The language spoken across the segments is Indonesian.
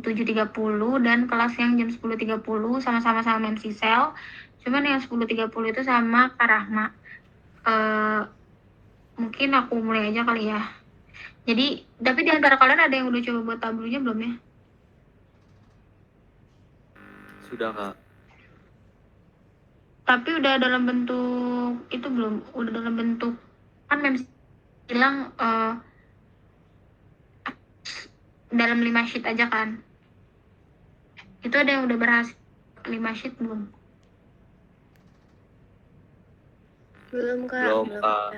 7.30 dan kelas yang jam 10.30 sama-sama MC Sel. Cuman yang 10.30 itu sama Kak Rahma. Mungkin aku mulai aja kali ya. Jadi, tapi di antara kalian ada yang udah coba buat tablonya belum ya? Sudah, Kak. Tapi udah dalam bentuk itu belum? Udah dalam bentuk, kan MC bilang dalam 5 sheet aja kan? Itu ada yang udah berhasil 5 sheet belum? Belum, Kak. Belum, Kak.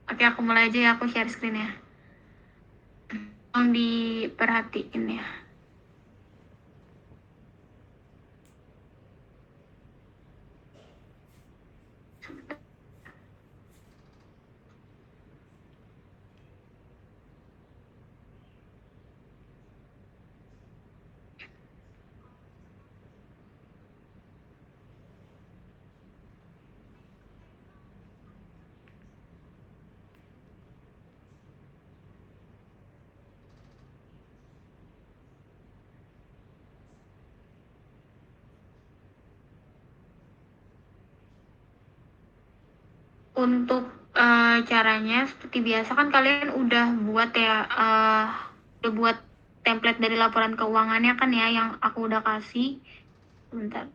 Oke, aku mulai aja ya, aku share screen ya. Tolong diperhatiin ya. Untuk caranya seperti biasa kan kalian udah buat ya, udah buat template dari laporan keuangannya kan ya, yang aku udah kasih. Bentar.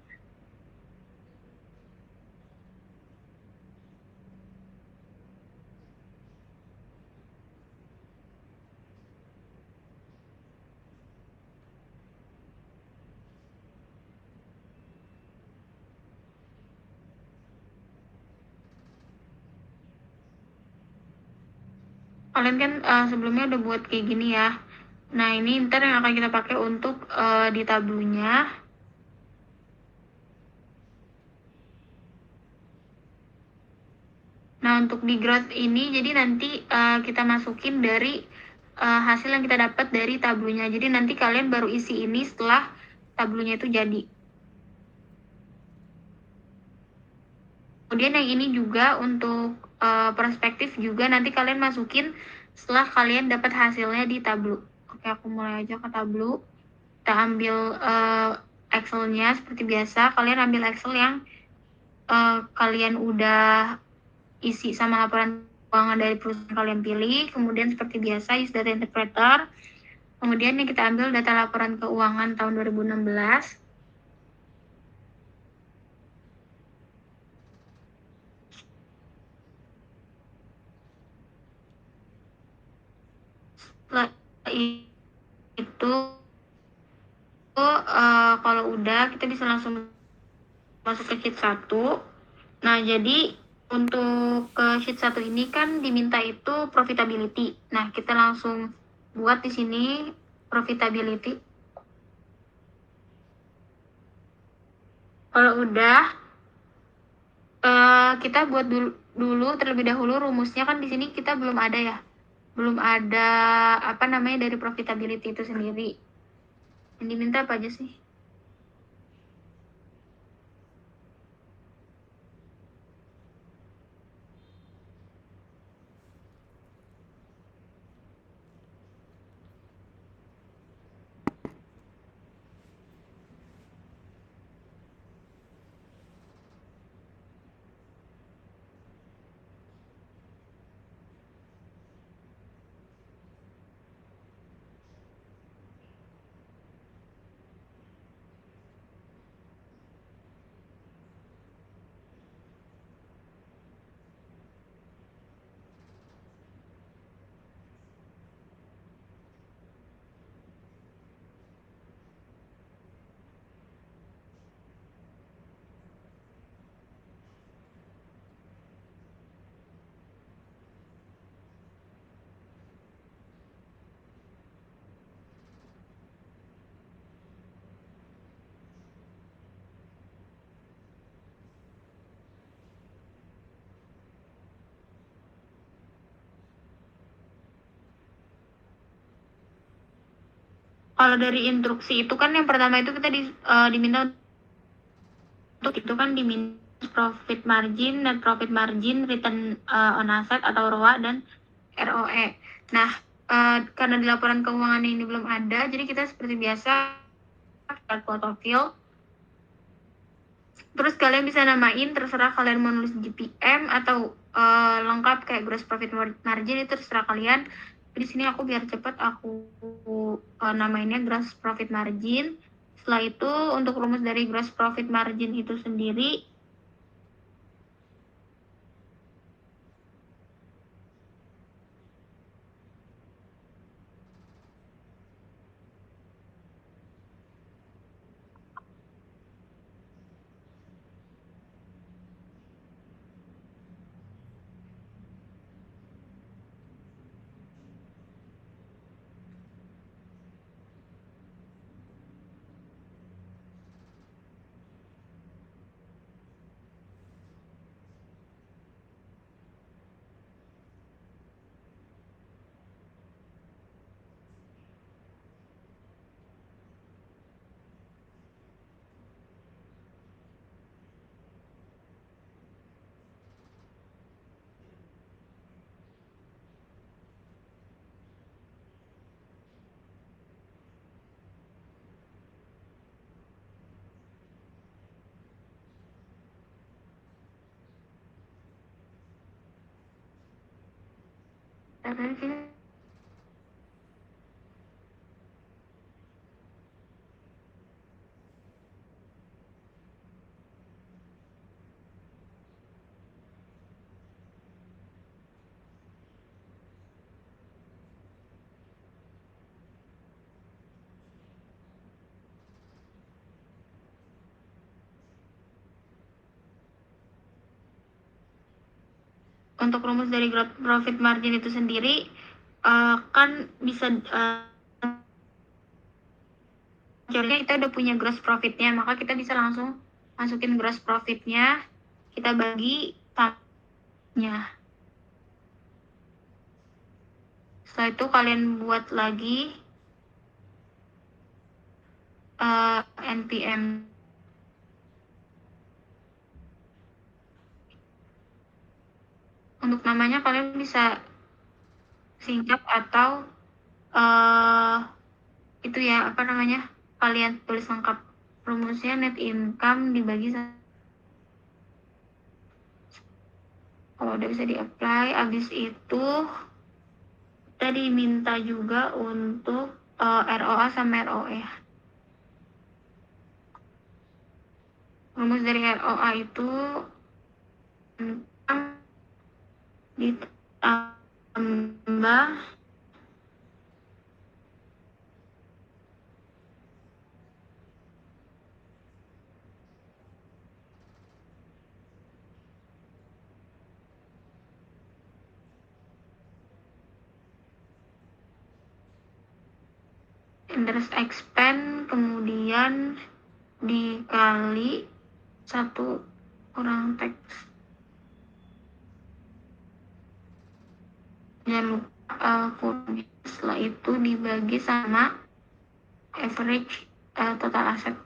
Kalian kan sebelumnya udah buat kayak gini ya. Nah, ini ntar yang akan kita pakai untuk di tablunya. Nah, untuk di graph ini, jadi nanti kita masukin dari hasil yang kita dapat dari tablunya. Jadi nanti kalian baru isi ini setelah tablunya itu jadi. Kemudian yang ini juga untuk perspektif juga nanti kalian masukin setelah kalian dapat hasilnya di tablu. Oke, aku mulai aja ke tablu. Kita ambil Excel-nya seperti biasa. Kalian ambil Excel yang kalian udah isi sama laporan keuangan dari perusahaan kalian pilih. Kemudian seperti biasa use data interpreter. Kemudian yang kita ambil data laporan keuangan tahun 2016. Setelah itu kalau udah kita bisa langsung masuk ke sheet 1. Nah, jadi untuk ke sheet 1 ini kan diminta itu profitability. Nah, kita langsung buat di sini profitability. Kalau udah kita buat dulu terlebih dahulu rumusnya, kan di sini kita belum ada ya. Belum ada apa namanya dari profitability itu sendiri. Yang diminta apa aja sih? Kalau dari instruksi itu kan yang pertama itu kita diminta untuk itu kan diminta profit margin, net profit margin, return on asset atau ROA dan ROE. Nah, karena di laporan keuangan ini belum ada, jadi kita seperti biasa start photo fill. Terus kalian bisa namain, terserah kalian mau nulis GPM atau lengkap kayak gross profit margin, itu terserah kalian. Di sini aku biar cepet aku namainnya gross profit margin. Setelah itu untuk rumus dari gross profit margin itu sendiri untuk rumus dari gross profit margin itu sendiri kan bisa contohnya kita udah punya gross profitnya, maka kita bisa langsung masukin gross profitnya, kita bagi tamnya. Setelah itu kalian buat lagi NPM. Untuk namanya kalian bisa singkat atau itu ya, apa namanya, kalian tulis lengkap. Rumusnya net income dibagi kalau udah bisa di-apply. Abis itu kita diminta juga untuk ROA sama ROE. Rumus dari ROA itu ditambah interest expense, kemudian dikali 1 kurang tax. Jangan lupa setelah itu dibagi sama average total asset.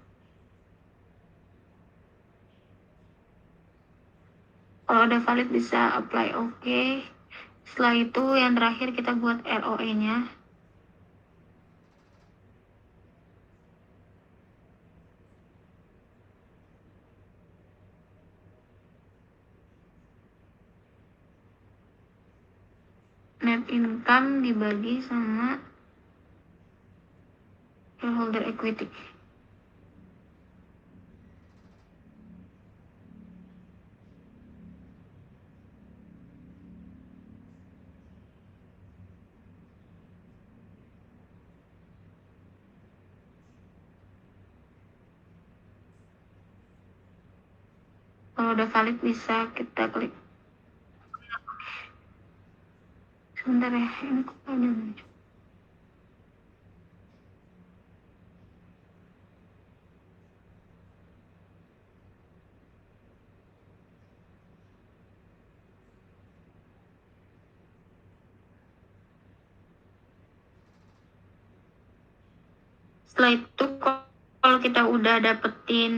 Kalau udah valid bisa apply oke. Setelah itu yang terakhir kita buat ROE-nya. Net income dibagi sama shareholder equity. Kalau udah valid bisa kita klik. Sebentar ya, ini kok udah muncul. Setelah itu kalau kita udah dapetin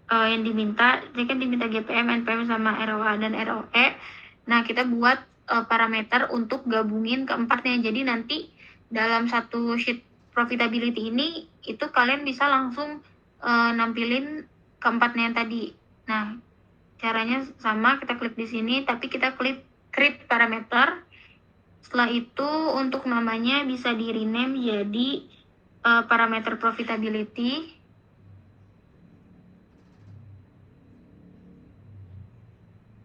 yang diminta, jadi kan diminta GPM, NPM sama ROA dan ROE. Nah, kita buat parameter untuk gabungin keempatnya. Jadi nanti dalam satu sheet profitability ini, itu kalian bisa langsung nampilin keempatnya yang tadi. Nah, caranya sama, kita klik di sini, tapi kita klik create parameter. Setelah itu untuk namanya bisa di rename jadi parameter profitability.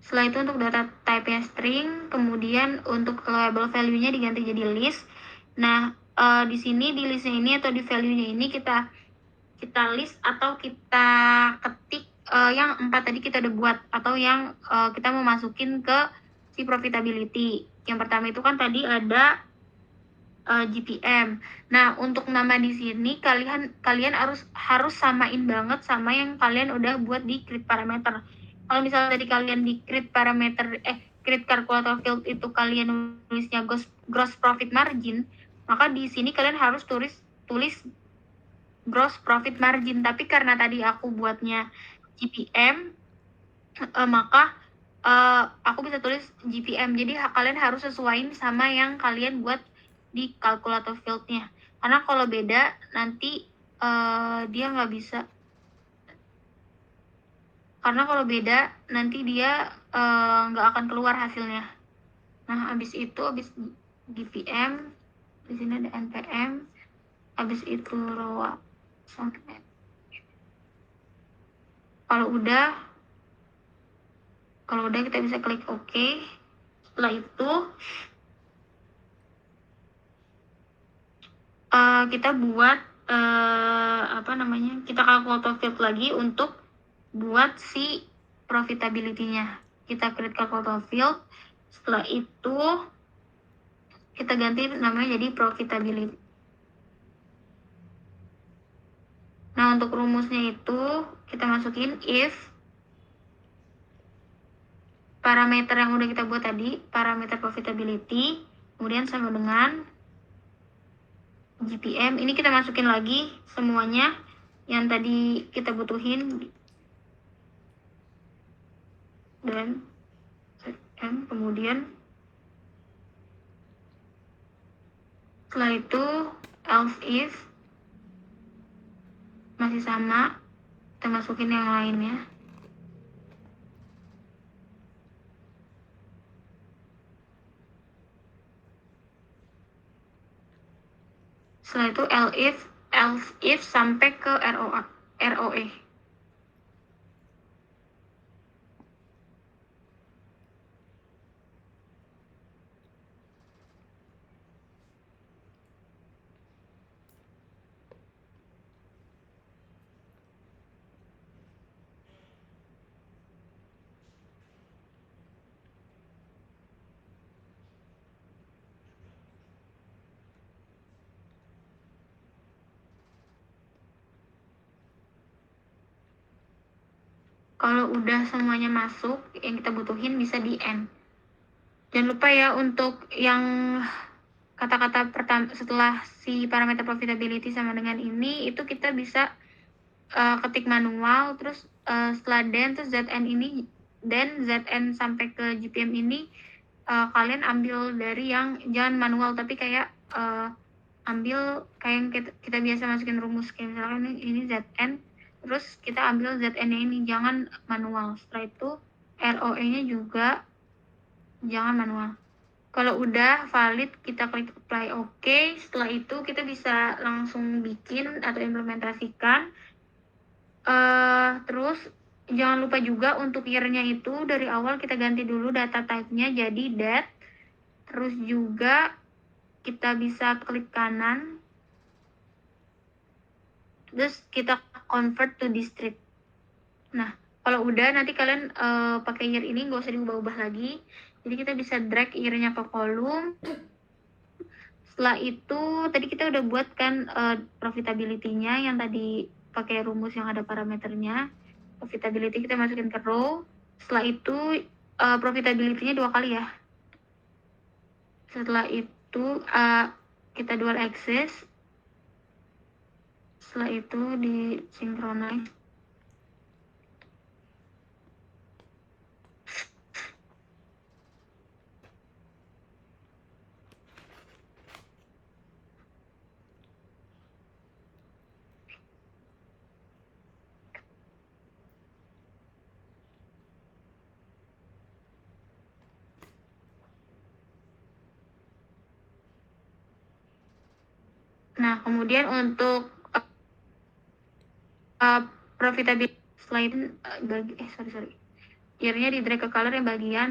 Setelah itu untuk data type-nya string, kemudian untuk label value-nya diganti jadi list. Nah, di sini di list-nya ini atau di value-nya ini kita list atau kita ketik yang 4 tadi kita udah buat, atau yang kita mau masukin ke si profitability. Yang pertama itu kan tadi ada GPM. Nah, untuk nama di sini kalian harus samain banget sama yang kalian udah buat di create parameter. Kalau misalnya tadi kalian di create parameter create calculator field itu kalian nulisnya gross profit margin, maka di sini kalian harus tulis gross profit margin. Tapi karena tadi aku buatnya GPM, maka aku bisa tulis GPM. Jadi kalian harus sesuaiin sama yang kalian buat di kalkulator field-nya. Karena kalau beda nanti dia nggak bisa. Karena kalau beda nanti dia nggak akan keluar hasilnya. Nah, habis GPM, di sini ada NPM, habis itu ROA sampai. Kalau udah kita bisa klik OK. Setelah itu kita buat kita calculator field lagi untuk buat si profitability-nya. Kita create calculator field. Setelah itu kita ganti namanya jadi profitability. Nah, untuk rumusnya itu kita masukin if parameter yang udah kita buat tadi, parameter profitability, kemudian sama dengan GPM. Ini kita masukin lagi semuanya yang tadi kita butuhin, dan kemudian setelah itu else if masih sama, kita masukin yang lainnya. Setelah itu else if sampai ke ROE. Kalau udah semuanya masuk, yang kita butuhin bisa di end. Jangan lupa ya untuk yang kata-kata pertama setelah si parameter profitability sama dengan ini, itu kita bisa ketik manual, terus setelah then terus ZN ini, then ZN sampai ke GPM ini kalian ambil dari yang jangan manual, tapi kayak ambil kayak yang kita biasa masukin rumus, kayak misalkan ini ZN, terus kita ambil ZN-nya ini, jangan manual. Setelah itu ROE-nya juga jangan manual. Kalau udah valid, kita klik apply OK. Setelah itu kita bisa langsung bikin atau implementasikan. Terus jangan lupa juga untuk year-nya itu dari awal kita ganti dulu data type-nya jadi date. Terus juga kita bisa klik kanan, terus kita convert to district. Nah, kalau udah nanti kalian pakai year ini nggak usah diubah-ubah lagi. Jadi kita bisa drag year-nya ke kolom. Setelah itu tadi kita udah buat kan profitability-nya yang tadi pakai rumus yang ada parameternya. Profitability kita masukin ke row. Setelah itu profitability-nya 2 kali ya. Setelah itu kita dual axis. Setelah itu di synchronize. kemudian untuk profitability slide sorry. Year-nya di drag ke color yang bagian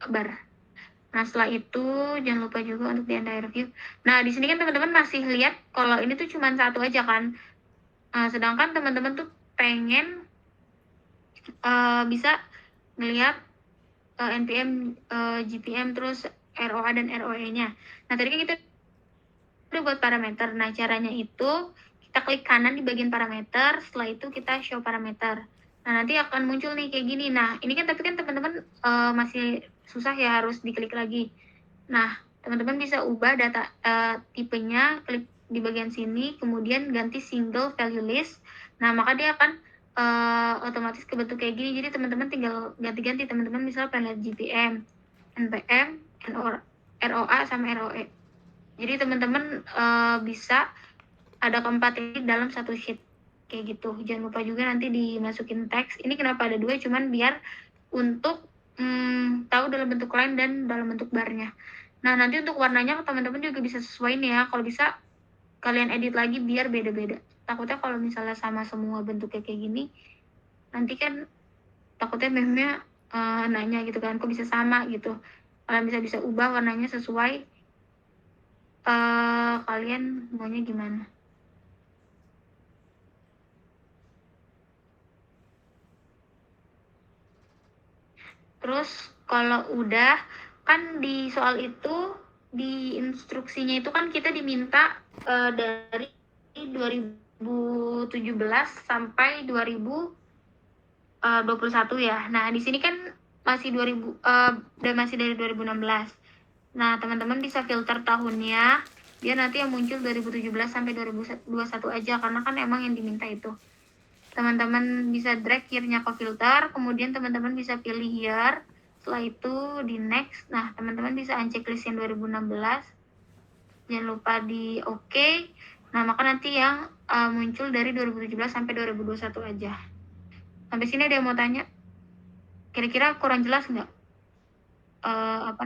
bar. Nah, setelah itu jangan lupa juga untuk di entire view. Nah, di sini kan teman-teman masih lihat kalau ini tuh cuma satu aja kan. Sedangkan teman-teman tuh pengen bisa ngelihat NPM, GPM, terus ROA dan ROE-nya. Nah, tadi kan kita udah buat parameter. Nah, caranya itu kita klik kanan di bagian parameter, setelah itu kita show parameter. Nah, nanti akan muncul nih kayak gini. Nah, ini kan tapi kan teman-teman masih susah ya, harus diklik lagi. Nah, teman-teman bisa ubah data tipenya, klik di bagian sini, kemudian ganti single value list. Nah, maka dia akan otomatis kebentuk kayak gini. Jadi teman-teman tinggal ganti-ganti. Teman-teman misalnya pengen lihat GPM, NPM, ROA, sama ROE. Jadi teman-teman bisa ada keempat ini dalam satu sheet kayak gitu. Jangan lupa juga nanti dimasukin teks. Ini kenapa ada dua? Cuman biar untuk tahu dalam bentuk line dan dalam bentuk barnya. Nah, nanti untuk warnanya teman-teman juga bisa sesuaiin ya. Kalau bisa kalian edit lagi biar beda-beda. Takutnya kalau misalnya sama semua bentuknya kayak gini, nanti kan takutnya meme-nya nanya gitu kan, kok bisa sama gitu. Kalian bisa ubah warnanya sesuai kalian maunya gimana. Terus kalau udah kan di soal itu di instruksinya itu kan kita diminta dari 2017 sampai 2021 ya. Nah, di sini kan masih 2000 dan masih dari 2016. Nah, teman-teman bisa filter tahunnya biar nanti yang muncul 2017 sampai 2021 aja karena kan emang yang diminta itu. Teman-teman bisa drag year-nya ke filter, kemudian teman-teman bisa pilih year, setelah itu di next. Nah, teman-teman bisa uncheck list yang 2016, jangan lupa di OK. Nah, maka nanti yang muncul dari 2017 sampai 2021 aja. Sampai sini ada yang mau tanya? Kira-kira kurang jelas nggak? Pak,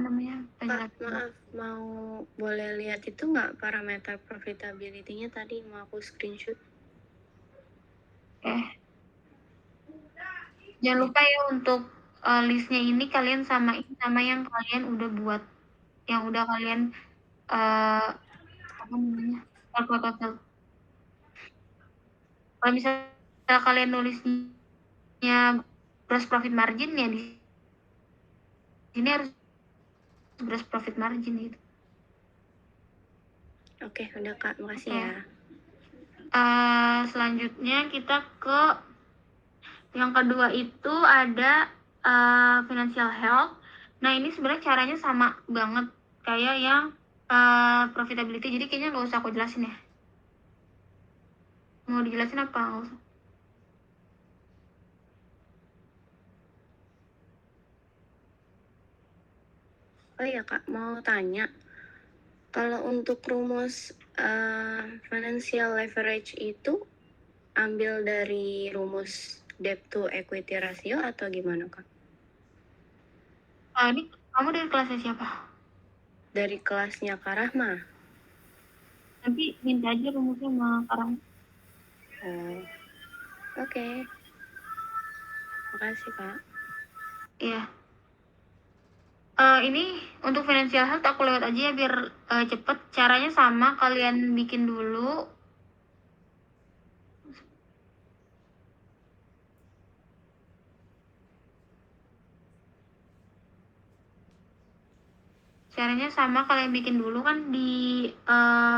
maaf, mau boleh lihat itu nggak parameter profitability-nya tadi mau aku screenshot? Jangan lupa ya untuk listnya ini kalian samain sama yang kalian udah buat, yang udah kalian kalkulator. Kalau misalnya kalian nulisnya gross profit margin ya di sini harus gross profit margin gitu. Oke, udah Kak, makasih ya. Selanjutnya kita ke yang kedua itu ada financial health. Nah, ini sebenarnya caranya sama banget kayak yang profitability, jadi kayaknya nggak usah aku jelasin ya. Mau dijelasin apa? Nggak usah. Oh iya Kak, mau tanya, kalau untuk rumus financial leverage itu ambil dari rumus debt to equity ratio atau gimana Kak? Ini kamu dari kelasnya siapa? Dari kelasnya Kak Rahma. Nanti minta aja rumusnya sama Karang. Oke. Makasih Kak. Iya. Ini untuk financial health aku lewat aja ya biar cepet. Caranya sama, kalian bikin dulu. Caranya sama, kalian bikin dulu kan di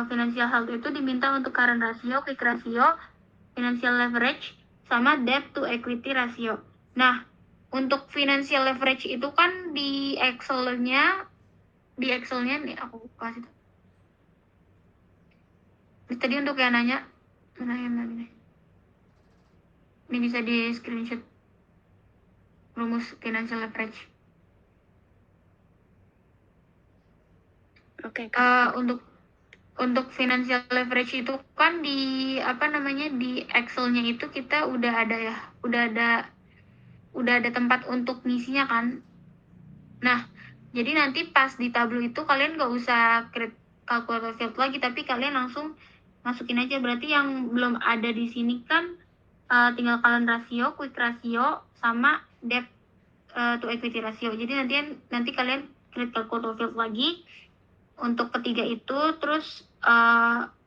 financial health itu diminta untuk current ratio, quick ratio, financial leverage, sama debt to equity ratio. Nah, untuk financial leverage itu kan di Excel-nya nih aku kasih. Tadi untuk yang nanya, mana yang nanya? Ini bisa di screenshot rumus financial leverage. Oke, Kak. Untuk financial leverage itu kan di di Excel-nya itu kita udah ada ya, udah ada tempat untuk ngisinya kan. Nah, jadi nanti pas di Tableau itu kalian nggak usah create calculator field lagi, tapi kalian langsung masukin aja. Berarti yang belum ada di sini kan tinggal current ratio, quick ratio, sama debt to equity ratio. Jadi nanti kalian create calculator field lagi untuk ketiga itu. Terus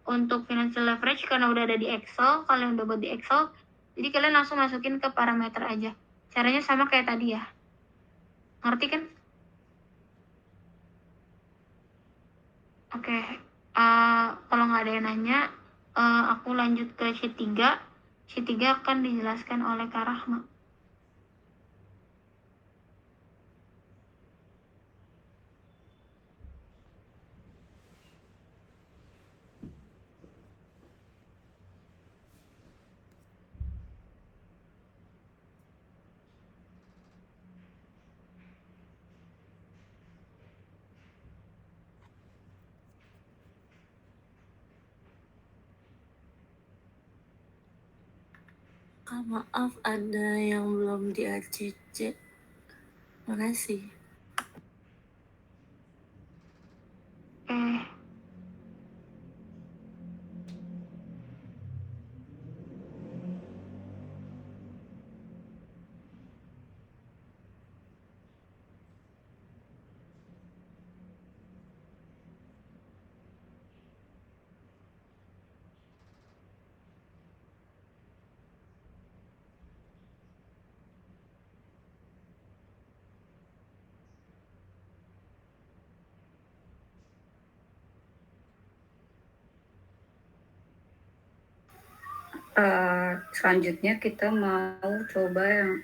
untuk financial leverage karena udah ada di Excel, kalian udah buat di Excel, jadi kalian langsung masukin ke parameter aja. Caranya sama kayak tadi ya. Ngerti kan? Oke. Kalau nggak ada yang nanya, aku lanjut ke sheet 3. Sheet 3 akan dijelaskan oleh Kak Rahma. Kak, maaf ada yang belum di ACC. Makasih. Selanjutnya kita mau coba yang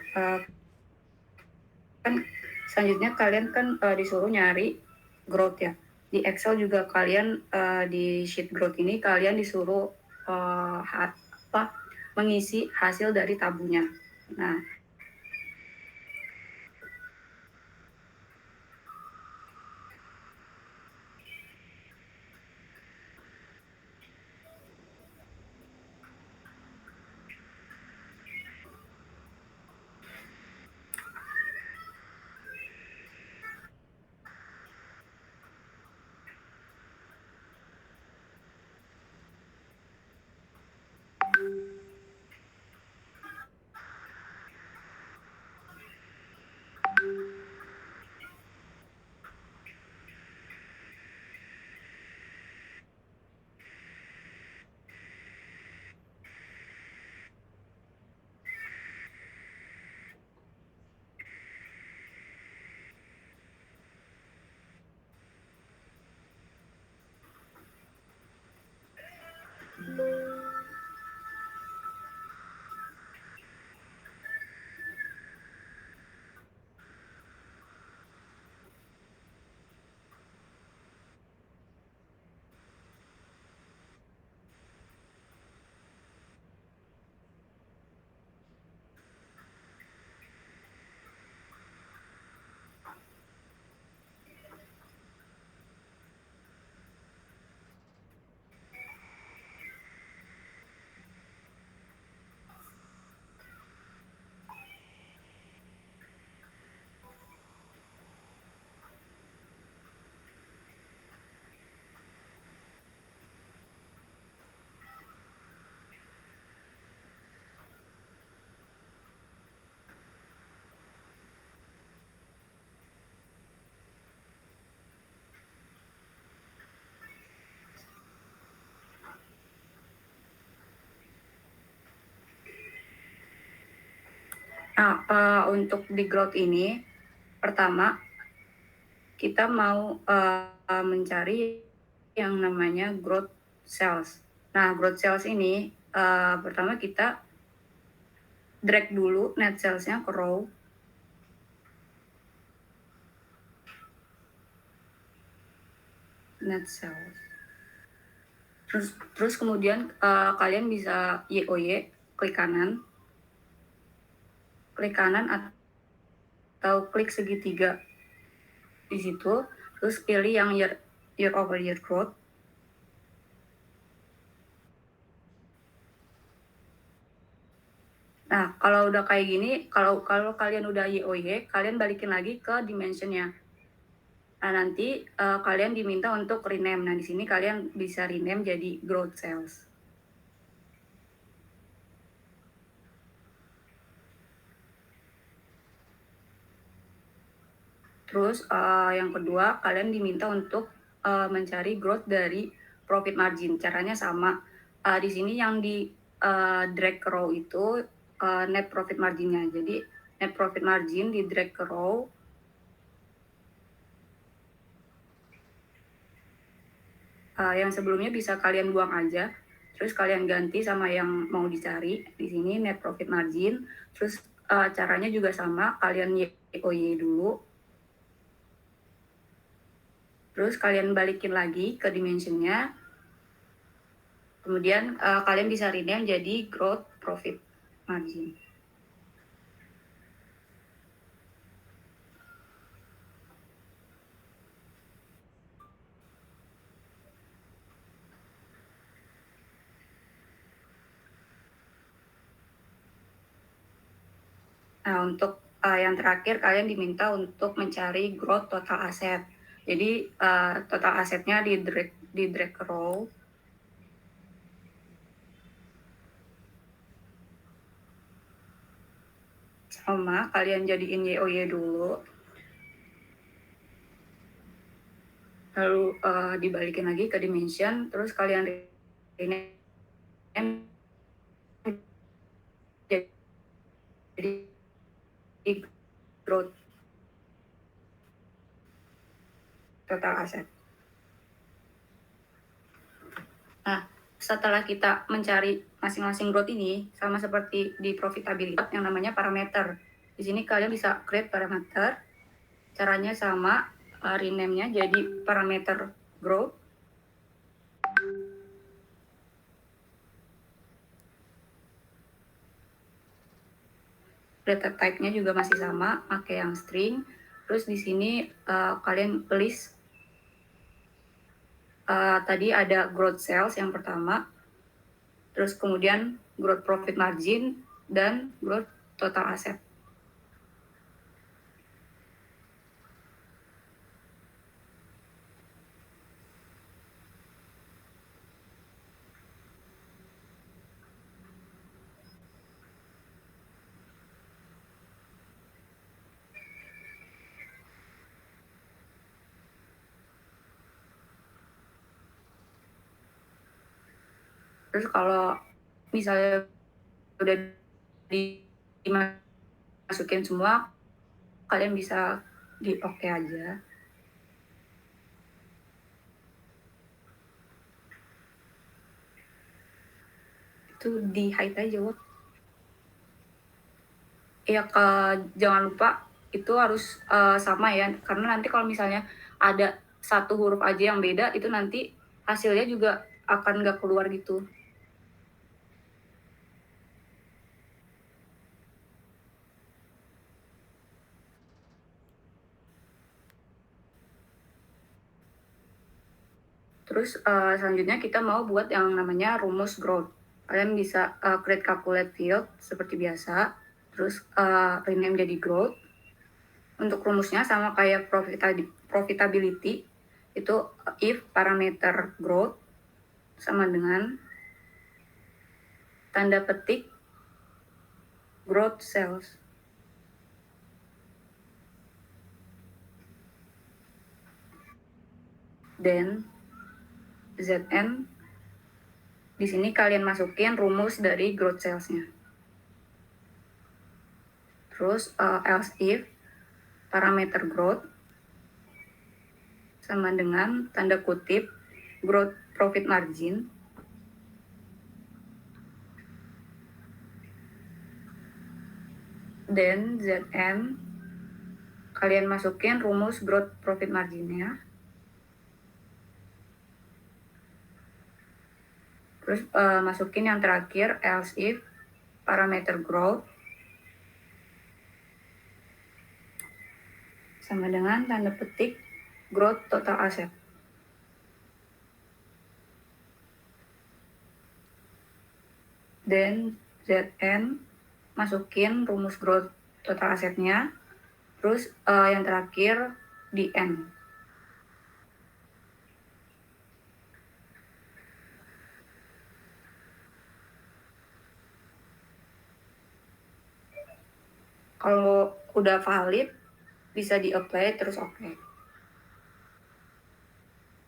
kan selanjutnya kalian kan disuruh nyari growth ya. Di Excel juga kalian di sheet growth ini kalian disuruh mengisi hasil dari tabunya. Nah, untuk di growth ini, pertama kita mau mencari yang namanya growth sales. Nah, growth sales ini pertama kita drag dulu net sales-nya ke row. Net sales. Terus kemudian kalian bisa YOY, klik kanan atau klik segitiga di situ, terus pilih yang year over year growth. Nah, kalau udah kayak gini, kalau kalian udah YOY, kalian balikin lagi ke dimensionnya. Nah, nanti kalian diminta untuk rename. Nah, di sini kalian bisa rename jadi growth sales. Terus yang kedua, kalian diminta untuk mencari growth dari profit margin. Caranya sama. Di sini yang di drag ke row itu net profit marginnya. Jadi net profit margin di drag ke row. Yang sebelumnya bisa kalian buang aja, terus kalian ganti sama yang mau dicari. Di sini net profit margin, terus caranya juga sama, kalian YOY dulu, terus kalian balikin lagi ke dimensionnya, kemudian kalian bisa rename jadi growth profit margin. Nah, untuk yang terakhir kalian diminta untuk mencari growth total asset. Jadi total asetnya di drag ke row. Sama, kalian jadiin YOY dulu. Lalu dibalikin lagi ke dimension, terus kalian rename jadi growth total asset. Nah, setelah kita mencari masing-masing growth ini, sama seperti di profitability yang namanya parameter. Di sini kalian bisa create parameter, caranya sama, rename-nya jadi parameter growth. Data type-nya juga masih sama, pakai yang string. Terus di sini kalian list tadi ada growth sales yang pertama, terus kemudian growth profit margin, dan growth total asset. Terus kalau misalnya udah dimasukin semua, kalian bisa di oke aja. Itu di hide aja, Wak. Ya, jangan lupa itu harus sama ya, karena nanti kalau misalnya ada satu huruf aja yang beda, itu nanti hasilnya juga akan nggak keluar gitu. Terus selanjutnya kita mau buat yang namanya rumus growth. Kalian bisa create calculate field seperti biasa, terus rename jadi growth. Untuk rumusnya sama kayak profitability, itu if parameter growth sama dengan tanda petik growth sales. Dan ZN, di sini kalian masukin rumus dari growth sales-nya. Terus else if parameter growth sama dengan tanda kutip growth profit margin, dan ZN kalian masukin rumus growth profit marginnya. Terus masukin yang terakhir else if parameter growth sama dengan tanda petik growth total asset. Dan ZN masukin rumus growth total asetnya. Terus yang terakhir di end. Kalau udah valid, bisa di-apply terus oke.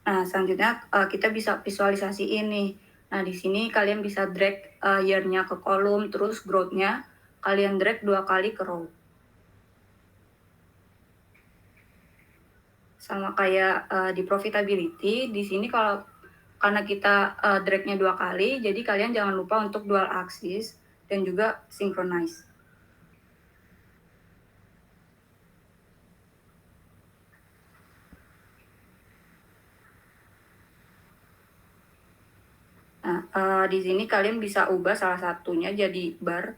Nah, selanjutnya kita bisa visualisasi ini. Nah, di sini kalian bisa drag year-nya ke kolom, terus growth-nya kalian drag 2 kali ke row. Sama kayak di profitability, di sini karena kita drag-nya 2 kali, jadi kalian jangan lupa untuk dual axis dan juga synchronize. Nah, di sini kalian bisa ubah salah satunya jadi bar.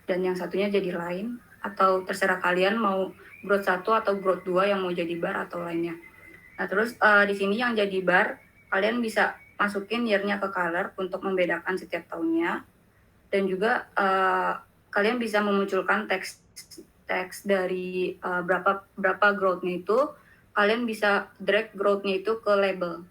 Dan yang satunya jadi line, atau terserah kalian mau growth 1 atau growth 2 yang mau jadi bar atau lainnya. Nah, terus di sini yang jadi bar, kalian bisa masukin year-nya ke color untuk membedakan setiap tahunnya. Dan juga kalian bisa memunculkan teks dari berapa growth-nya itu, kalian bisa drag growth-nya itu ke label.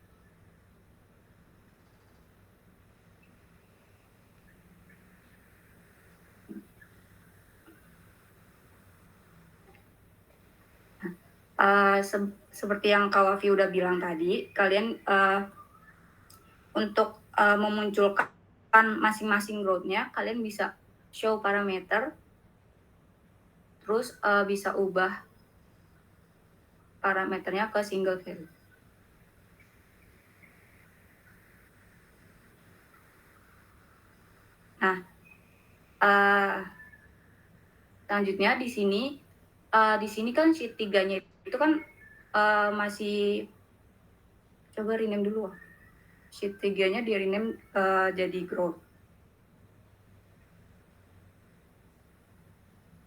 Seperti yang Kak Wafi udah bilang tadi, kalian untuk memunculkan masing-masing growth-nya, kalian bisa show parameter, terus bisa ubah parameternya ke single value. Nah, selanjutnya di sini kan sheet 3-nya itu kan masih, coba rename dulu. Sheet 3-nya di rename jadi growth.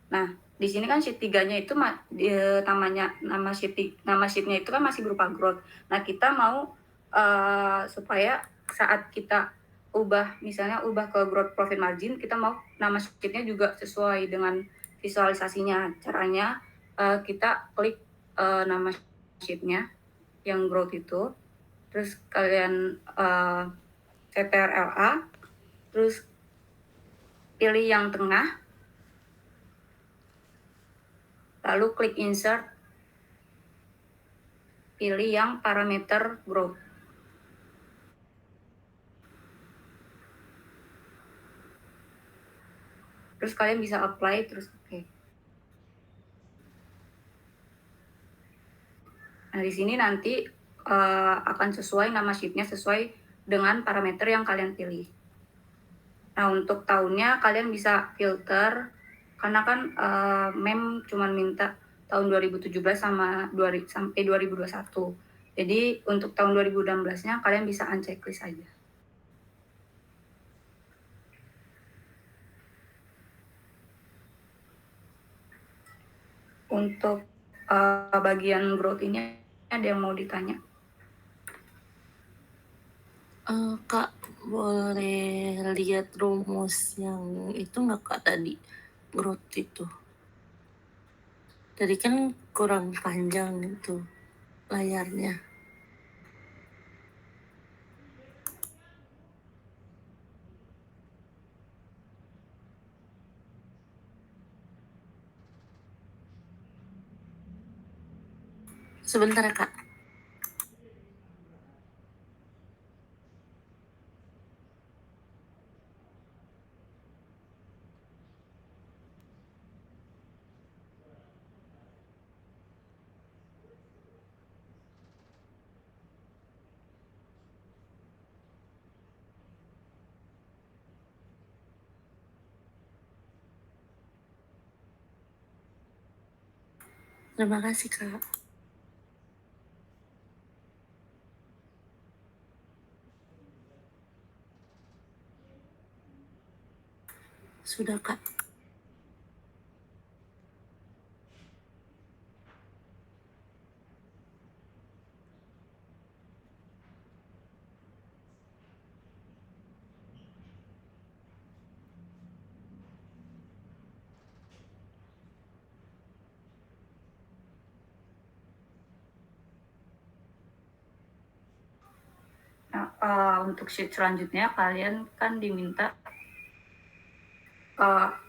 Nah, di sini kan sheet 3-nya itu nama sheet-nya itu kan masih berupa growth. Nah, kita mau supaya saat kita misalnya ubah ke growth profit margin, kita mau nama sheet-nya juga sesuai dengan visualisasinya. Caranya kita klik nama sheet-nya yang growth itu, terus kalian CTRL-A, terus pilih yang tengah, lalu klik insert, pilih yang parameter growth. Terus kalian bisa apply, terus oke. Nah, di sini nanti akan sesuai nama sheet-nya sesuai dengan parameter yang kalian pilih. Nah, untuk tahunnya kalian bisa filter, karena kan MEM cuma minta tahun 2017 sampai 2021. Jadi untuk tahun 2016-nya kalian bisa unchecklist aja. Untuk bagian growth ini ada yang mau ditanya? Kak, boleh lihat rumus yang itu nggak Kak tadi? Growth itu. Tadi kan kurang panjang itu layarnya. Sebentar ya Kak. Terima kasih Kak. Sudah Kak. Nah, untuk sheet selanjutnya kalian kan diminta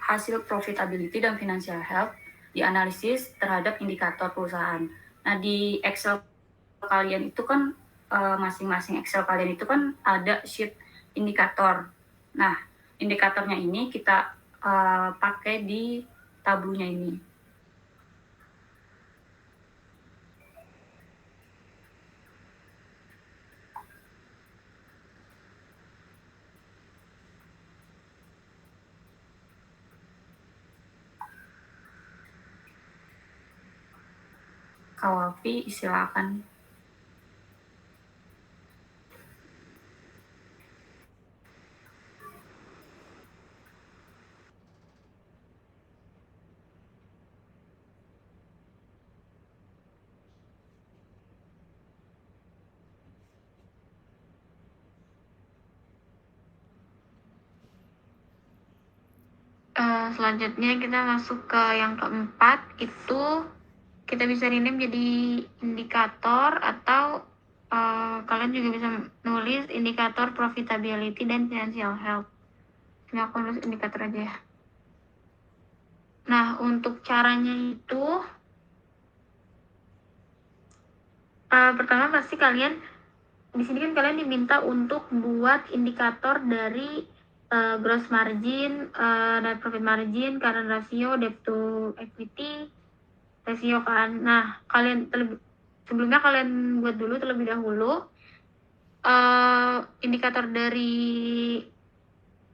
hasil profitability dan financial health dianalisis terhadap indikator perusahaan. Nah, di Excel kalian itu kan masing-masing Excel kalian itu kan ada sheet indikator. Nah, indikatornya ini kita pakai di tablunya ini. Kawafi silakan. Selanjutnya kita masuk ke yang keempat, itu kita bisa rename jadi indikator atau kalian juga bisa nulis indikator profitability dan financial health. Ini aku nulis indikator aja ya. Nah, untuk caranya itu pertama pasti kalian di sini kan kalian diminta untuk buat indikator dari gross margin, net profit margin, current ratio, debt to equity, ratio kan. Nah, sebelumnya kalian buat dulu terlebih dahulu indikator dari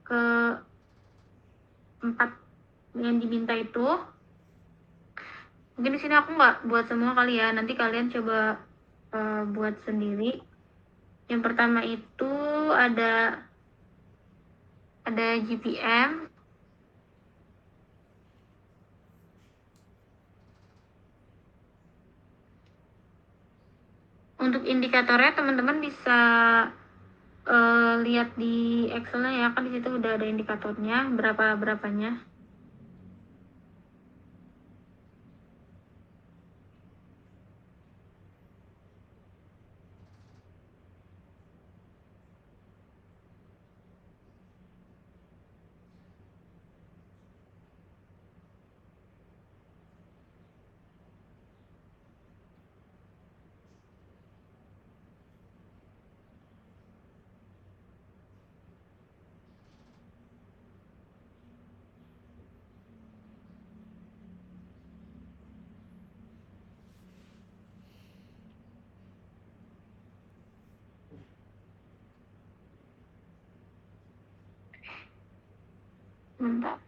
keempat yang diminta itu. Mungkin di sini aku nggak buat semua kali ya, nanti kalian coba buat sendiri. Yang pertama itu ada GPM. Untuk indikatornya teman-teman bisa lihat di Excel-nya ya, kan di situ udah ada indikatornya berapanya. Bentar.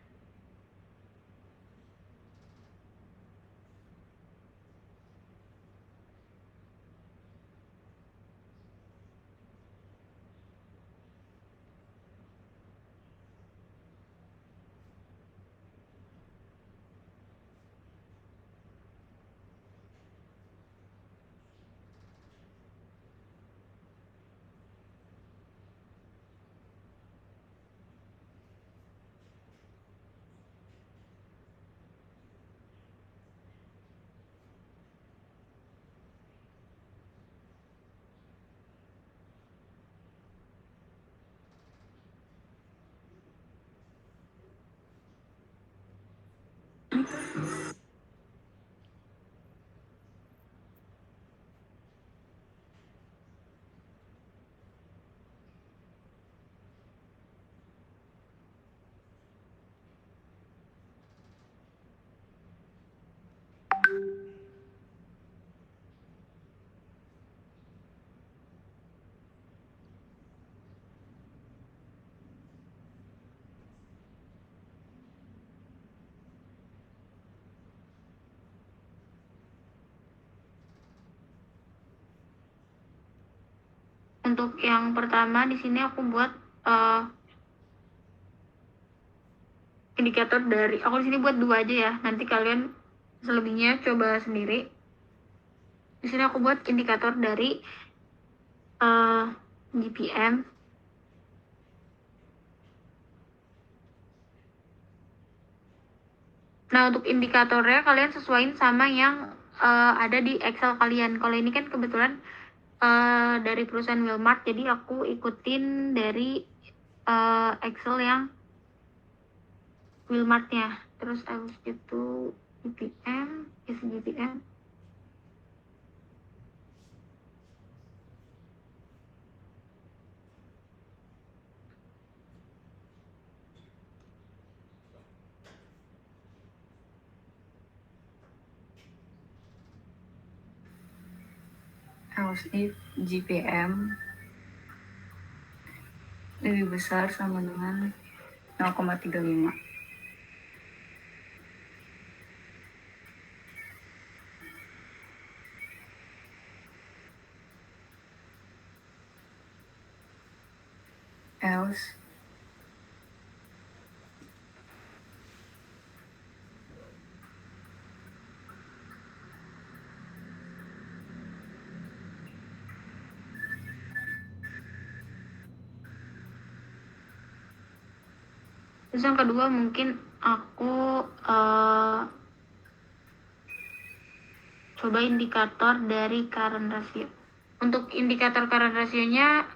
Untuk yang pertama di sini aku buat indikator dari, aku di sini buat 2 aja ya. Nanti kalian selebihnya coba sendiri. Di sini aku buat indikator dari GPM. Nah, untuk indikatornya kalian sesuaiin sama yang ada di Excel kalian. Kalau ini kan kebetulan dari perusahaan Wilmart, jadi aku ikutin dari Excel yang Wilmartnya. Terus abis itu GPM, isi GPM. Else if GPM lebih besar sama dengan 0,35. Else Terus yang kedua mungkin aku coba indikator dari current ratio. Untuk indikator current ratio-nya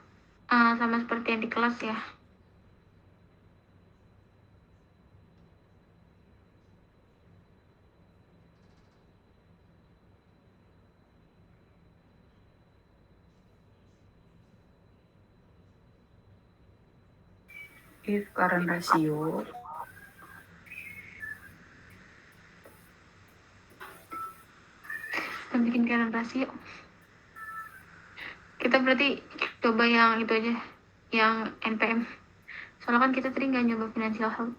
sama seperti yang di kelas ya. if current ratio Kita bikin current ratio. Kita berarti coba yang itu aja, yang NPM. Soalnya kan kita tadi nggak nyoba financial health.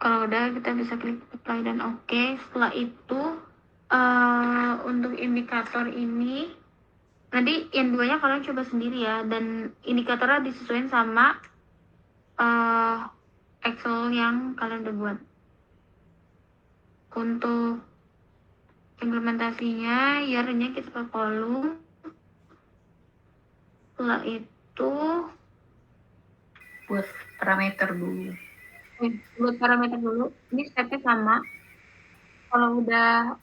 Kalau udah kita bisa klik apply dan oke. Setelah itu untuk indikator ini nanti yang duanya kalian coba sendiri ya, dan indikatornya disesuaikan sama Excel yang kalian udah buat. Untuk implementasinya year-nya kita ke kolom. Setelah itu buat parameter dulu. buat parameter dulu, ini stepnya sama. Kalau udah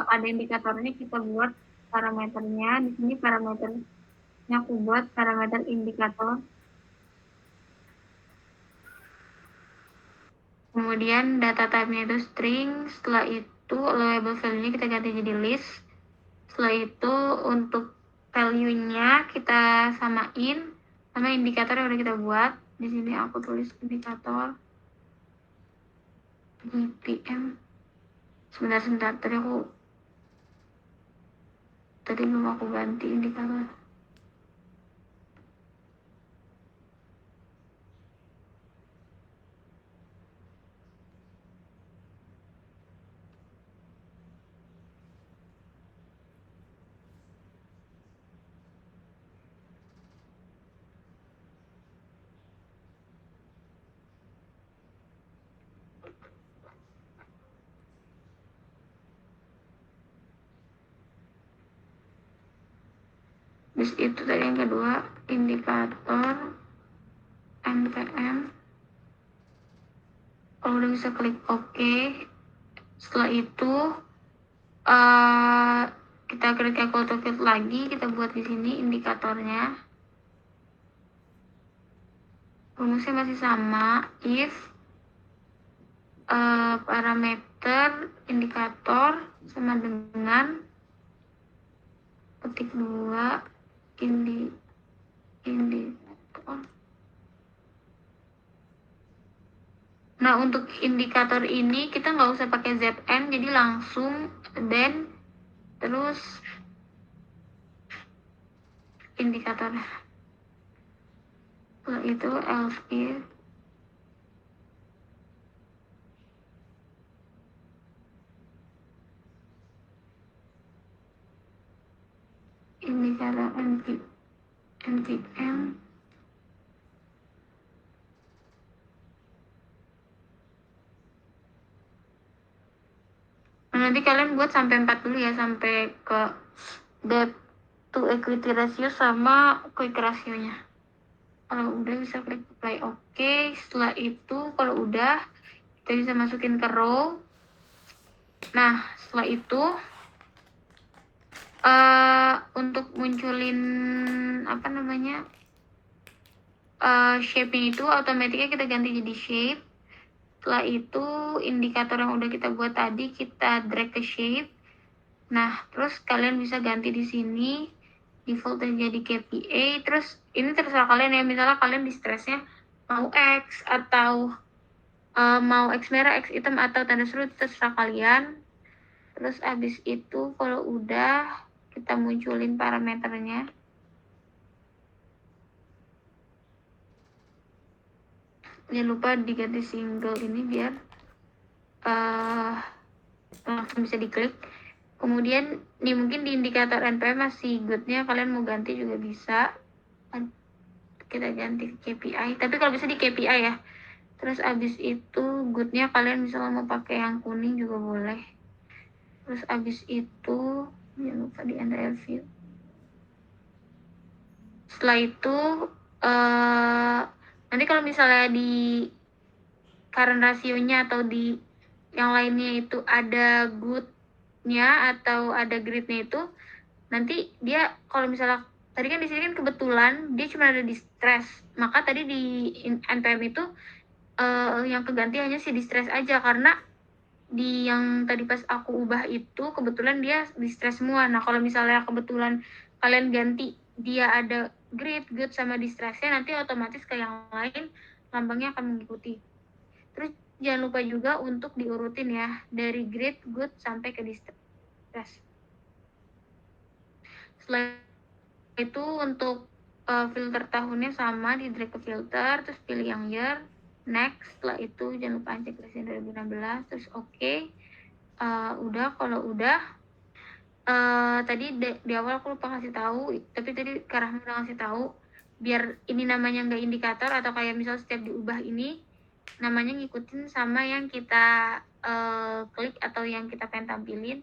ada indikatornya kita buat parameternya. Di sini parameternya aku buat parameter indikator. Kemudian data type-nya itu string. Setelah itu label value-nya kita ganti jadi list. Setelah itu untuk value-nya kita samain sama indikator yang udah kita buat. Di sini aku tulis indikator GPM. Sebentar, tadi belum aku ganti indikator. Terus itu tadi yang kedua, indikator NPM. Kalau udah bisa klik OK. Setelah itu kita klik equal to field lagi, kita buat di sini indikatornya. Rumusnya masih sama, if parameter indikator sama dengan ketik 2 indikator. Nah, untuk indikator ini kita nggak usah pakai ZN, jadi langsung then terus indikator. Setelah itu else if indikator NPM Nah, nanti kalian buat sampai 4 dulu ya, sampai ke debt to equity ratio sama quick ratio-nya. Kalau udah bisa klik apply oke. Setelah itu kalau udah kita bisa masukin ke row. Nah, setelah itu untuk munculin apa namanya shape-nya itu otomatisnya kita ganti jadi shape. Setelah itu indikator yang udah kita buat tadi kita drag ke shape. Nah, terus kalian bisa ganti di sini default jadi KPA. Terus ini terserah kalian ya, misalnya kalian di stressnya mau X atau mau X merah, X hitam atau tanda seru, terserah kalian. Terus abis itu kalau udah kita munculin parameternya. Jangan lupa diganti single ini biar langsung bisa diklik. Kemudian nih mungkin di indikator NPM masih good-nya, kalian mau ganti juga bisa. Kita ganti KPI, tapi kalau bisa di KPI ya. Terus abis itu good-nya kalian misalnya mau pakai yang kuning juga boleh. Terus abis itu jangan lupa di entire view. Setelah itu nanti kalau misalnya di current ratio-nya atau di yang lainnya itu ada good-nya atau ada grid-nya itu, nanti dia kalau misalnya tadi kan di sini kan kebetulan dia cuma ada di stress, maka tadi di NPM itu yang keganti hanya si distress aja, karena di yang tadi pas aku ubah itu kebetulan dia distress semua. Nah, kalau misalnya kebetulan kalian ganti dia ada grid, good sama distressnya, nanti otomatis ke yang lain lambangnya akan mengikuti. Terus jangan lupa juga untuk diurutin ya, dari grid, good sampai ke distress. Setelah itu untuk filter tahunnya sama, di drag ke filter, terus pilih yang year, next. Setelah itu jangan lupa checklist 2016, terus oke. Udah, kalau udah tadi di awal aku lupa ngasih tahu, tapi tadi Karahma udah ngasih tahu biar ini namanya nggak indikator, atau kayak misal setiap diubah ini namanya ngikutin sama yang kita klik atau yang kita pengen tampilin.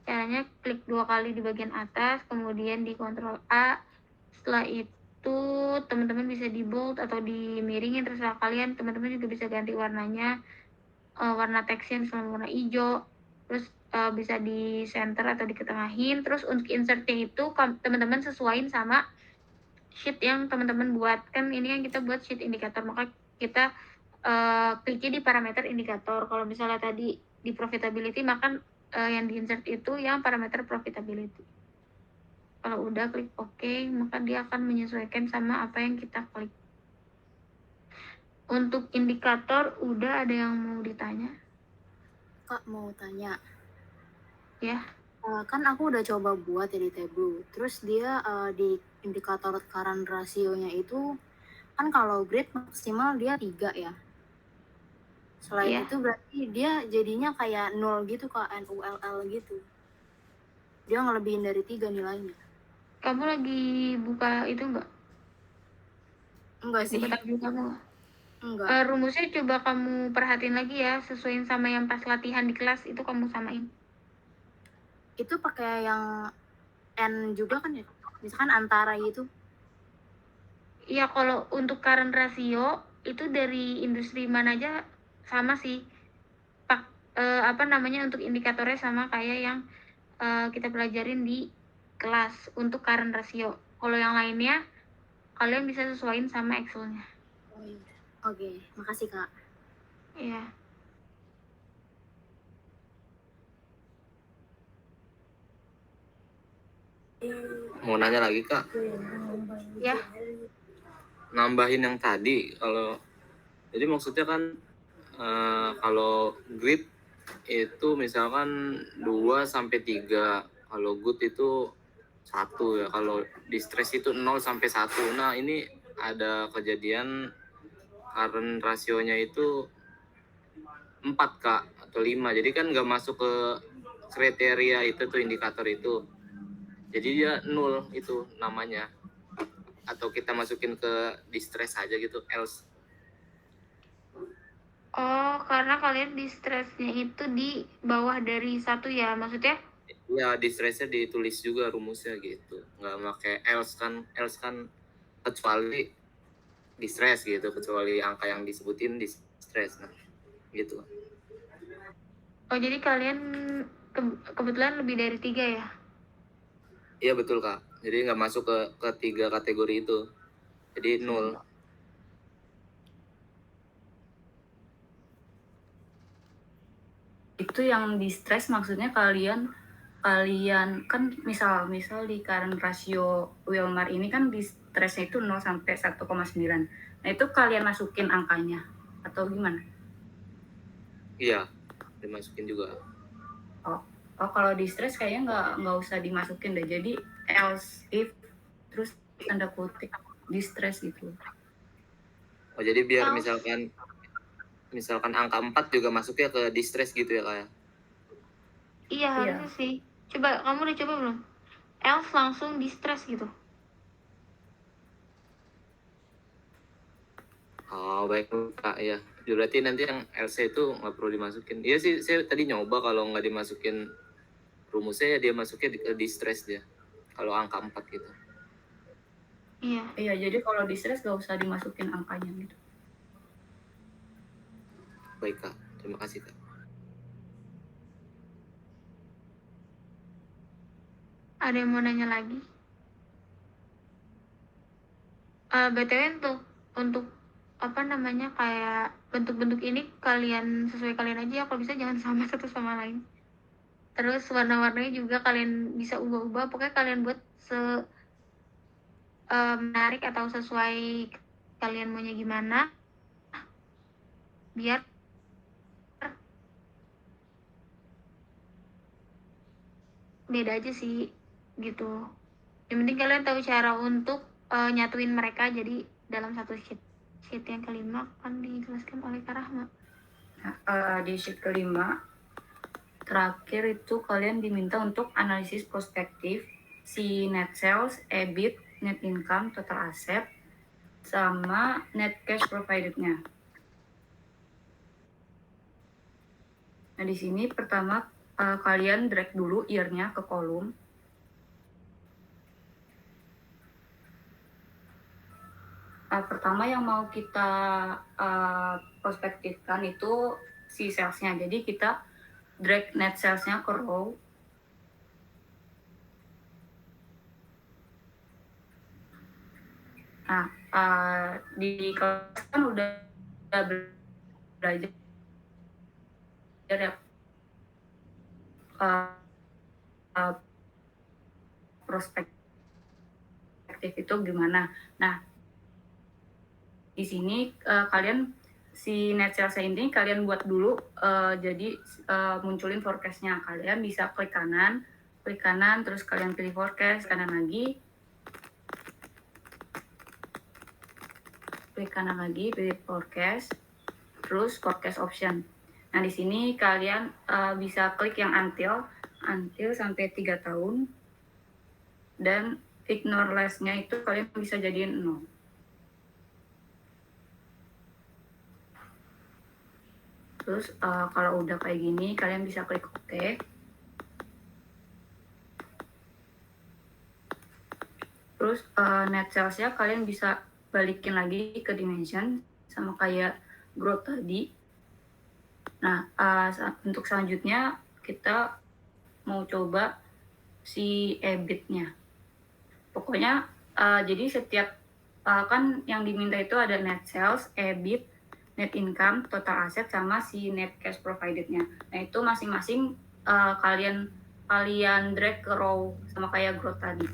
Caranya klik 2 kali di bagian atas, kemudian di Ctrl A. Setelah itu teman-teman bisa di bold atau di miringin, terserah kalian. Teman-teman juga bisa ganti warnanya, warna teksnya misalnya warna hijau, terus bisa di center atau diketengahin. Terus untuk insertnya itu teman-teman sesuaiin sama sheet yang teman-teman buat. Kan ini yang kita buat sheet indikator, maka kita kliknya di parameter indikator. Kalau misalnya tadi di profitability, maka yang di insert itu yang parameter profitability. Kalau udah klik OK, maka dia akan menyesuaikan sama apa yang kita klik. Untuk indikator udah, ada yang mau ditanya? Kak, mau tanya. Ya. Kan aku udah coba buat ya di Tableau. Terus dia di indikator current ratio-nya itu kan kalau grade maksimal dia 3 ya. Selain itu berarti dia jadinya kayak 0 gitu Kak, NULL gitu. Dia ngelebihin dari 3 nilainya. Kamu lagi buka itu enggak? Enggak sih. Buka tabel kamu? Enggak. Rumusnya coba kamu perhatiin lagi ya, sesuaiin sama yang pas latihan di kelas itu kamu samain. Itu pakai yang N juga kan ya? Misalkan antara gitu. Iya, kalau untuk current ratio itu dari industri mana aja sama sih. Untuk indikatornya sama kayak yang kita pelajarin di kelas untuk current ratio. Kalau yang lainnya kalian bisa sesuaiin sama Excel-nya. Oke, makasih Kak. Iya. mau nanya lagi Kak, Ya, nambahin yang tadi. Kalau jadi maksudnya kan kalau grid itu misalkan 2 sampai 3, kalau good itu 1 ya, kalau distress itu 0 sampai 1. Nah, ini ada kejadian current rasionya itu 4 Kak atau 5. Jadi kan nggak masuk ke kriteria itu tuh, indikator itu. Jadi dia 0 itu namanya. Atau kita masukin ke distress aja gitu, else. oh karena kalian distressnya itu di bawah dari 1 ya, maksudnya? Ya, distressnya ditulis juga rumusnya gitu. Nggak pakai else kan kecuali distress gitu, kecuali angka yang disebutin distress. Nah, gitu. Oh jadi kalian kebetulan lebih dari 3 ya? Iya betul Kak. Jadi nggak masuk ke 3 kategori itu. Jadi 0. Itu yang di stress maksudnya kalian kan misal di current ratio Wilmar ini kan di stressnya itu 0 sampai 1,9. Nah itu kalian masukin angkanya atau gimana? Iya, dimasukin juga. Oh kalau di stress kayaknya nggak usah dimasukin deh. Jadi else if terus tanda kutip di stress gitu. Oh jadi biar Else. misalkan angka 4 juga masuknya ke distress gitu ya Kak ya? Iya harusnya sih. Coba, kamu udah coba belum? Else langsung distress gitu. Oh baik Kak, ya. Berarti nanti yang LC itu nggak perlu dimasukin. Iya sih, saya tadi nyoba kalau nggak dimasukin rumusnya ya dia masuknya ke distress dia. Kalau angka 4 gitu. Iya. Iya, jadi kalau di stress nggak usah dimasukin angkanya gitu. Baik Kak, terima kasih Kak. Ada yang mau nanya lagi? BTW untuk apa namanya, kayak bentuk-bentuk ini kalian sesuai kalian aja ya, kalau bisa jangan sama satu sama lain. Terus warna-warnanya juga kalian bisa ubah-ubah, pokoknya kalian buat menarik atau sesuai kalian maunya gimana, biar beda aja sih gitu. Yang penting kalian tahu cara untuk nyatuin mereka jadi dalam satu sheet. Sheet yang kelima kan dijelaskan oleh Kak Rahma. Nah, di sheet kelima terakhir itu kalian diminta untuk analisis prospektif si net sales, EBIT, net income, total asset, sama net cash provided-nya. Nah di sini pertama kalian drag dulu year-nya ke kolom. Pertama yang mau kita prospektifkan itu si sales-nya. Jadi kita drag net sales-nya ke row. Nah, di kelas kan udah belajar ya prospektif itu gimana. Nah, di sini kalian si net sales ini kalian buat dulu, jadi munculin forecast-nya. Kalian bisa klik kanan, terus kalian pilih forecast, kanan lagi, klik kanan lagi, pilih forecast, terus forecast option. Nah di sini kalian bisa klik yang until sampai 3 tahun, dan ignore less-nya itu kalian bisa jadiin 0. Terus kalau udah kayak gini kalian bisa klik OK. Terus net sales-nya kalian bisa balikin lagi ke dimension sama kayak growth tadi. Nah untuk selanjutnya kita mau coba si EBIT-nya. Pokoknya jadi setiap kan yang diminta itu ada net sales, EBIT, net income, total asset, sama si net cash provided-nya. Nah itu masing-masing kalian drag ke row sama kayak growth tadi.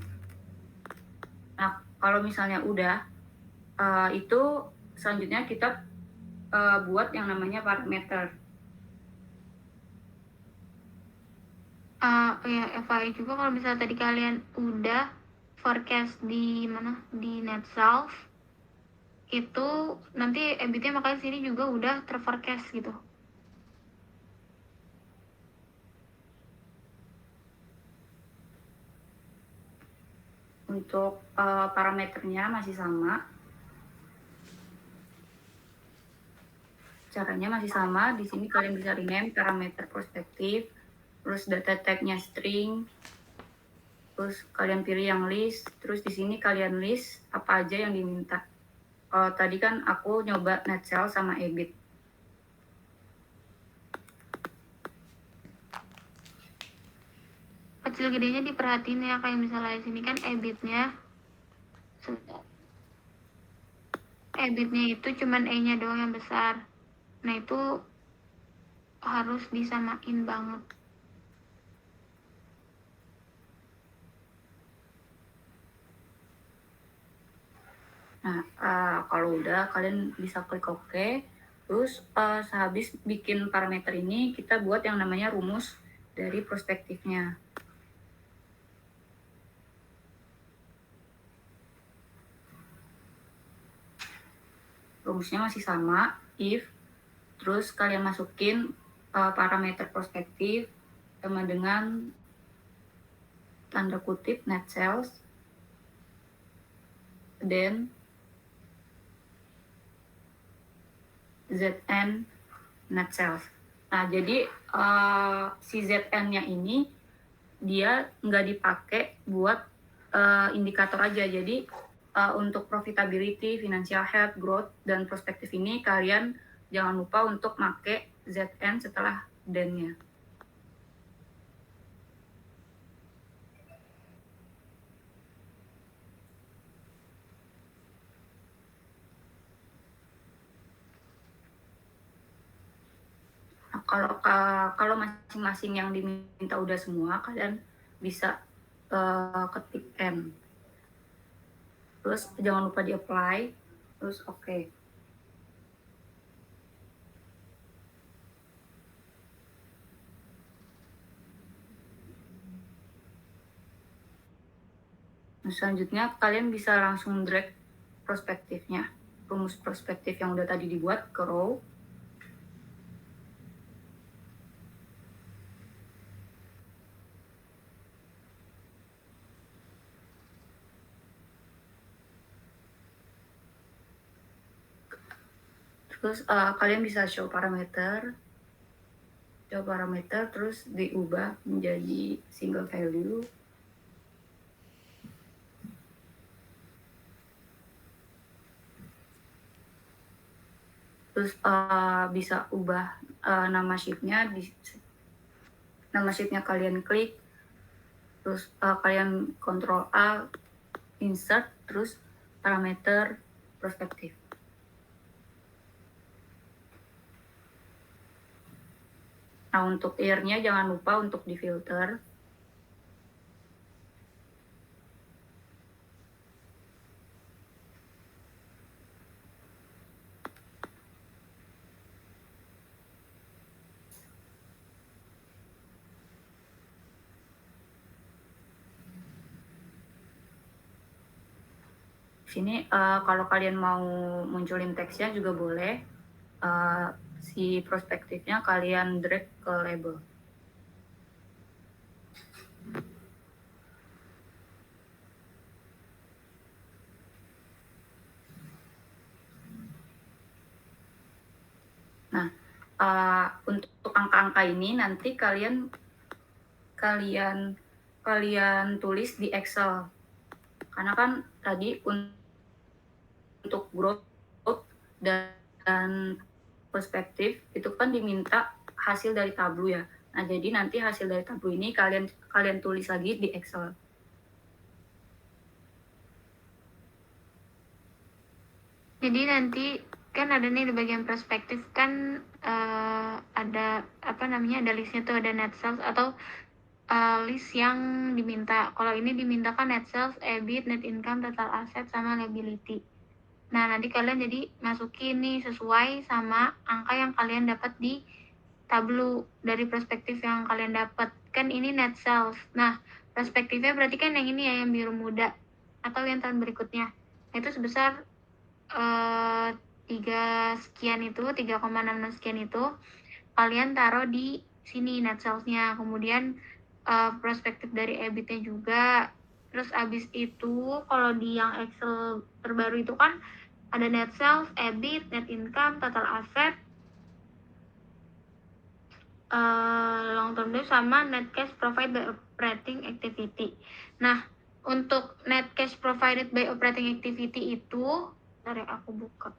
kalau misalnya udah, itu selanjutnya kita buat yang namanya parameter. Ya FYI juga kalau misalnya tadi kalian udah forecast di mana di net self itu nanti EBIT-nya makanya sini juga udah terforecast gitu. Untuk parameternya masih sama. Caranya masih sama. Di sini kalian bisa rename parameter prospektif, terus data tag-nya string, terus kalian pilih yang list, terus di sini kalian list apa aja yang diminta. Tadi kan aku nyoba net sales sama EBIT. Kecil gedenya diperhatiin ya, kayak misalnya sini kan EBIT-nya itu cuman E-nya doang yang besar. Nah itu harus disamain banget. Nah, kalau udah kalian bisa klik OK. Terus sehabis bikin parameter ini kita buat yang namanya rumus dari prospektifnya. Rumusnya masih sama, if, terus kalian masukin parameter prospektif sama dengan tanda kutip net sales, then ZN net sales. Nah, jadi si ZN-nya ini dia nggak dipakai buat indikator aja. Jadi untuk profitability, financial health, growth, dan prospektif ini kalian jangan lupa untuk pakai ZN setelah DEN-nya. Nah, kalau masing-masing yang diminta udah semua, kalian bisa ketik N. Terus jangan lupa di apply, terus oke. Nah, selanjutnya kalian bisa langsung drag prospektifnya, rumus prospektif yang udah tadi dibuat ke row. Terus kalian bisa show parameter, terus diubah menjadi single value. Terus bisa ubah nama sheet-nya, nama sheet-nya kalian klik, terus kalian Ctrl A, insert, terus parameter prospektif. Nah, untuk year-nya jangan lupa untuk difilter. Sini kalau kalian mau munculin teksnya juga boleh. Si prospektifnya kalian drag ke label. Nah, untuk angka-angka ini nanti kalian tulis di Excel. Karena kan tadi untuk growth dan perspektif itu kan diminta hasil dari Tableau ya. Nah, jadi nanti hasil dari Tableau ini kalian tulis lagi di Excel. Jadi nanti kan ada nih di bagian perspektif kan ada apa namanya, ada listnya tuh, ada net sales atau list yang diminta. Kalau ini dimintakan net sales, EBIT, net income, total asset, sama liability. Nah, nanti kalian jadi masukin nih sesuai sama angka yang kalian dapat di tableau dari perspektif yang kalian dapat. Kan ini net sales. Nah, perspektifnya berarti kan yang ini ya, yang biru muda. Atau yang tahun berikutnya. Itu sebesar 3 sekian itu, 3,66 sekian itu, kalian taruh di sini net sales-nya. Kemudian perspektif dari EBIT-nya juga. Terus abis itu, kalau di yang Excel terbaru itu kan ada net sales, EBIT, net income, total asset, long term debt, sama net cash provided by operating activity. Nah, untuk net cash provided by operating activity itu, dari aku buka.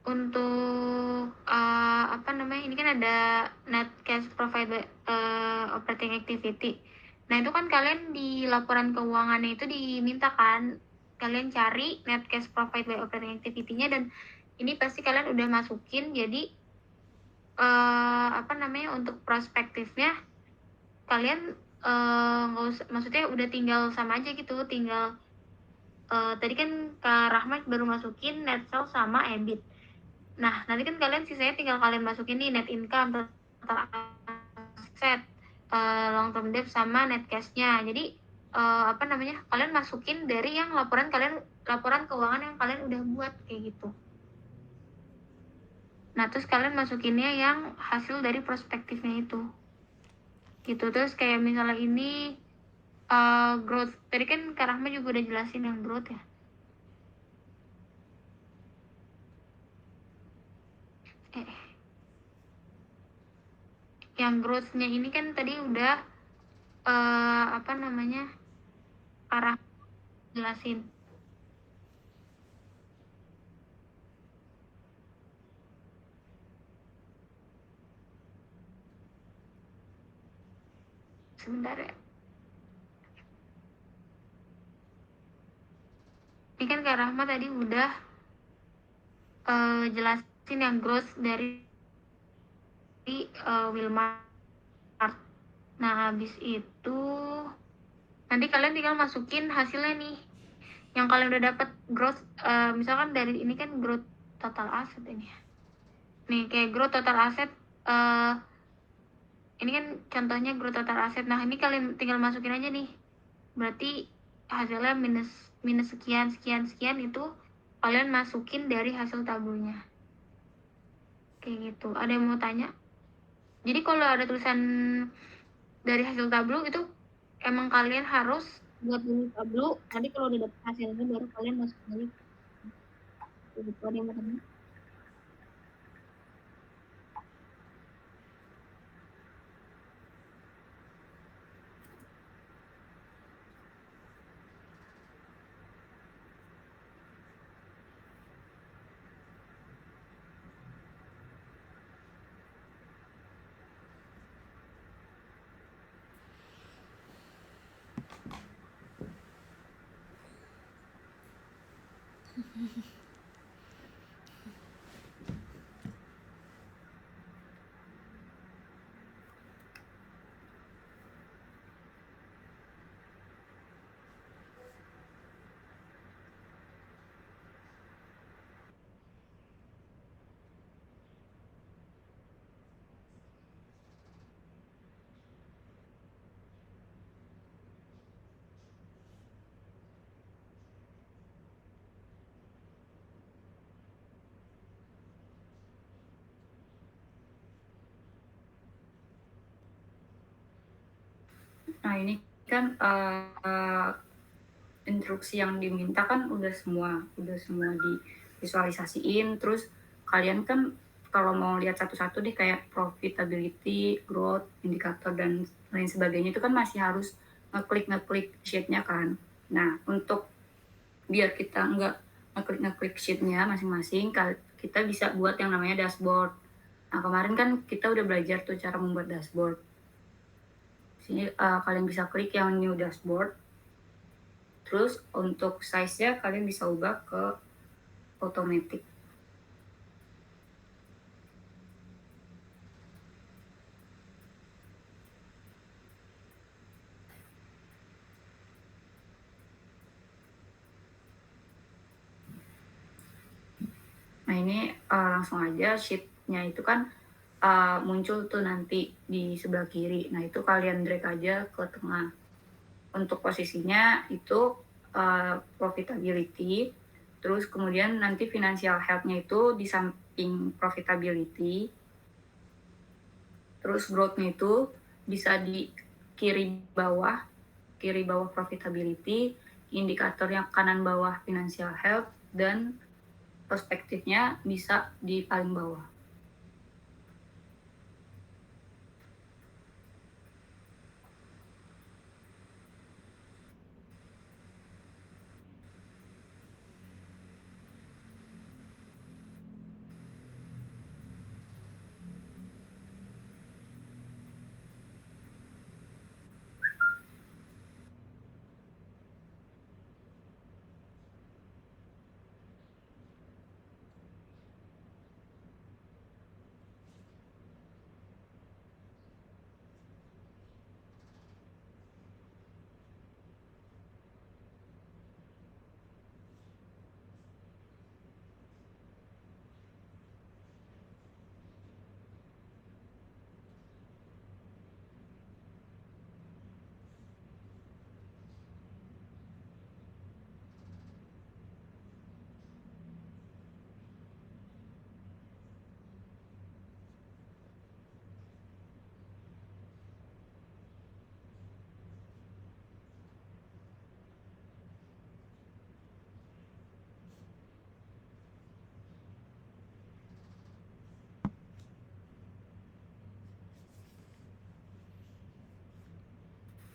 Untuk apa namanya, ini kan ada net cash provided operating activity. Nah, itu kan kalian di laporan keuangannya itu dimintakan kalian cari net cash provided by operating activity-nya, dan ini pasti kalian udah masukin. Jadi apa namanya, untuk prospektifnya kalian nggak usah, maksudnya udah tinggal sama aja gitu, tinggal tadi kan Kak Rahmat baru masukin net sales sama EBIT. Nah, nanti kan kalian sisanya tinggal kalian masukin nih net income, total asset, long term debt, sama net cash-nya. Jadi apa namanya, kalian masukin dari yang laporan keuangan yang kalian udah buat kayak gitu. Nah, terus kalian masukinnya yang hasil dari prospektifnya itu. Gitu. Terus kayak misalnya ini growth. Tadi kan Kak Rahma juga udah jelasin yang growth ya. Yang growth-nya ini kan tadi udah apa namanya, arah jelasin. Sebentar ya. Ini kan Kak Rahma tadi udah jelasin yang growth dari Wilmart. Nah, habis itu nanti kalian tinggal masukin hasilnya nih. Yang kalian udah dapat growth, misalkan dari ini kan growth total asset ini ya. Nih, kayak growth total asset, ini kan contohnya growth total asset. Nah, ini kalian tinggal masukin aja nih. Berarti hasilnya minus sekian itu kalian masukin dari hasil tabelnya. Kayak gitu. Ada yang mau tanya? Jadi kalau ada tulisan dari hasil tabel itu emang kalian harus buat dulu tabel. Nanti kalau udah dapet hasilnya baru kalian masuk lagi. Gitu. Ada yang mau tanya? Nah, ini kan instruksi yang diminta kan udah semua divisualisasiin. Terus kalian kan kalau mau lihat satu-satu deh, kayak profitability, growth, indikator, dan lain sebagainya, itu kan masih harus ngeklik sheet-nya kan. Nah, untuk biar kita nggak ngeklik sheet-nya masing-masing, kita bisa buat yang namanya dashboard. Nah, kemarin kan kita udah belajar tuh cara membuat dashboard. Sini kalian bisa klik yang new dashboard. Terus untuk size-nya kalian bisa ubah ke automatic. Nah ini langsung aja sheet-nya itu kan muncul tuh nanti di sebelah kiri. Nah itu kalian drag aja ke tengah. Untuk posisinya itu profitability, terus kemudian nanti financial health-nya itu di samping profitability, terus growth-nya itu bisa di kiri bawah profitability, indikator yang kanan bawah financial health, dan perspektifnya bisa di paling bawah.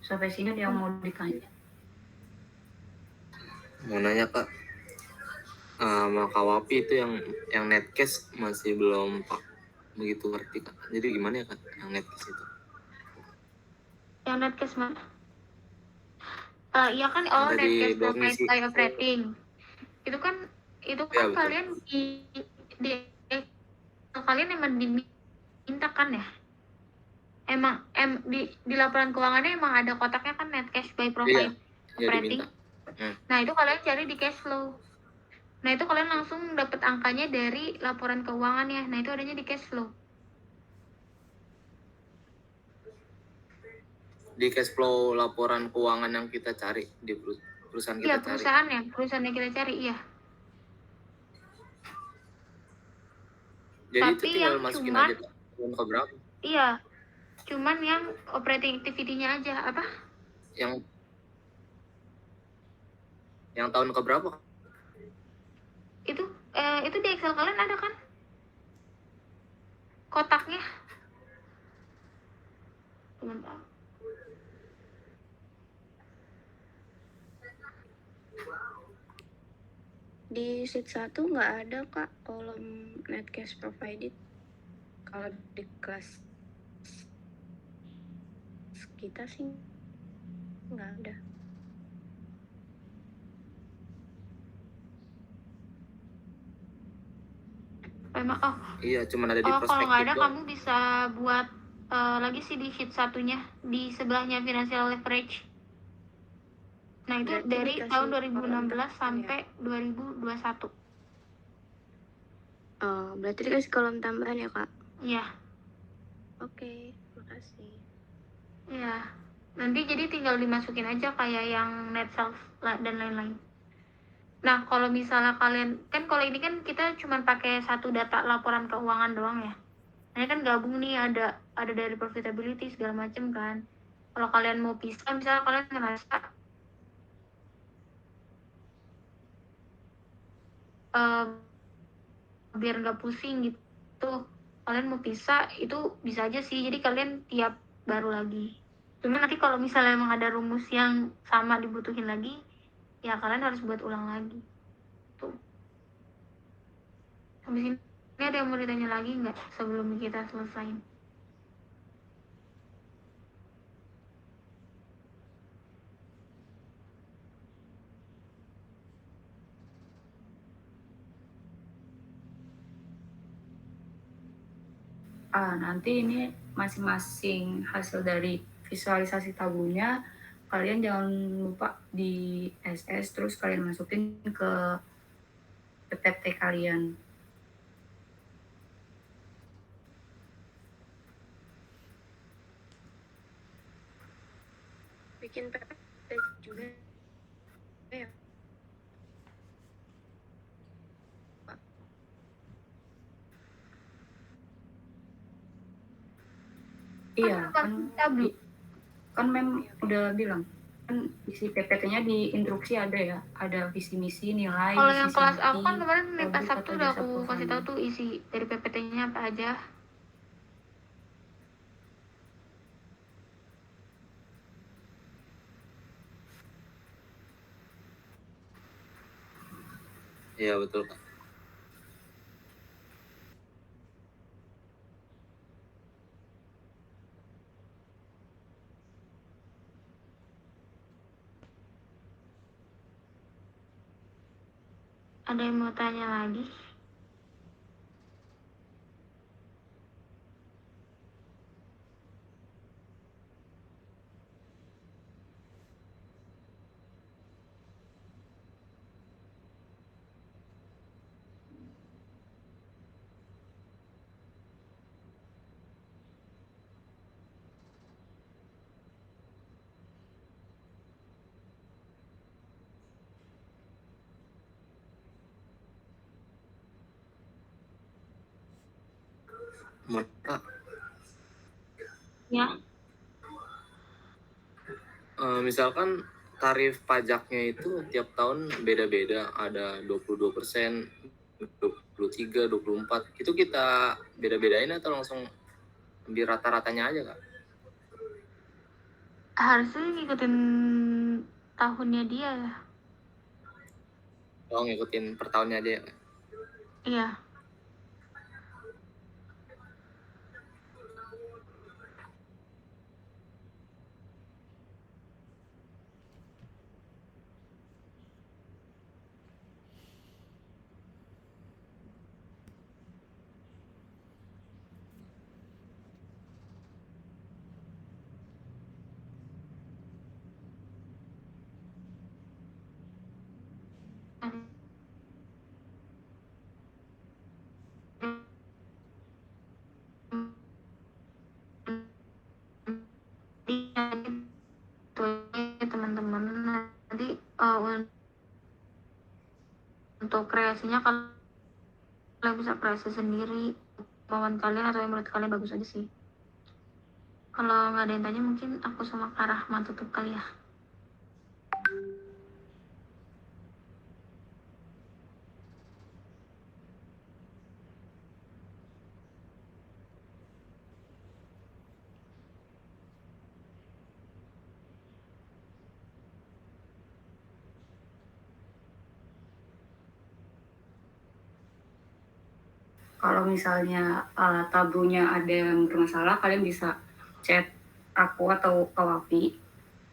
Sampai sini ada yang mau ditanya? Mau nanya Kak, sama Kawapi itu yang net cash masih belum begitu ngerti Kak. Jadi gimana ya Kak yang net cash itu? Yang net cash mana? Iya kan, net Dari cash domisi. by operating. Itu kan Ya, betul. kalian di kalian emang diminta kan ya? Emang di laporan keuangannya emang ada kotaknya kan, net cash by profit Iya, operating. diminta. Nah itu kalian cari di cash flow. Nah itu kalian langsung dapat angkanya dari laporan keuangannya. Nah itu adanya di cash flow. Di cash flow laporan keuangan yang kita cari di perusahaan kita Iya, cari. perusahaannya kita cari, iya. Jadi Tapi itu tinggal yang masukin cuman, aja tahun ke berapa? iya, cuman yang operating activity-nya aja apa? Yang tahun ke berapa? Itu di Excel kalian ada kan? Kotaknya. Sebentar. Di sheet 1 nggak ada Kak kolom net cash provided. Kalau di kelas kita sih nggak ada. Emang, Iya, cuman ada di kalau prospektif nggak ada doang. kamu bisa buat lagi sih di sheet satunya, di sebelahnya financial leverage. Nah itu Berarti dari dikasih tahun kolom 2016 tambahan sampai 2021. Oh, berarti dikasih kolom tambahan ya Kak? Iya. Oke, makasih. Iya. Nanti jadi tinggal dimasukin aja kayak yang net sales dan lain-lain. Nah, kalau misalnya kalian, kan kalau ini kan kita cuma pakai satu data laporan keuangan doang ya. Nah, ini kan gabung nih, ada dari profitability segala macam kan. Kalau kalian mau pisah, misalnya kalian ngerasa biar nggak pusing gitu, kalian mau pisah itu bisa aja sih. Jadi kalian tiap baru lagi. Cuma nanti kalau misalnya emang ada rumus yang sama dibutuhin lagi, ya kalian harus buat ulang lagi. Tuh. Habis ini ada ada yang mau ditanya lagi nggak sebelum kita selesai? Nanti ini masing-masing hasil dari visualisasi tabelnya kalian jangan lupa di SS terus kalian masukin ke PPT kalian. Bikin PPT juga ya. Iya, kan Mem udah bilang kan isi PPT-nya di instruksi ada ya, ada visi misi, nilai. Kalau yang visi kelas misi, aku kan kemarin nih pas produk Sabtu atau udah jasa aku kasih tahu perusahaan. tuh isi dari PPT-nya apa aja. Iya betul Kak. Ada yang mau tanya lagi? Kak, Ya. misalkan tarif pajaknya itu tiap tahun beda-beda, ada 22%, 23, 24. Itu kita beda-bedain atau langsung ambil rata-ratanya aja Kak? Harusnya ngikutin tahunnya dia ya. Oh ngikutin per tahunnya aja ya Kak? Iya. Teman-teman nanti untuk kreasinya kalian bisa kreasi sendiri kemauan kalian atau yang menurut kalian bagus aja sih. Kalau nggak ada yang tanya mungkin aku sama Kak Rahma tutup kali ya. Kalau misalnya tablonya ada yang bermasalah, kalian bisa chat aku atau Kak Wafi.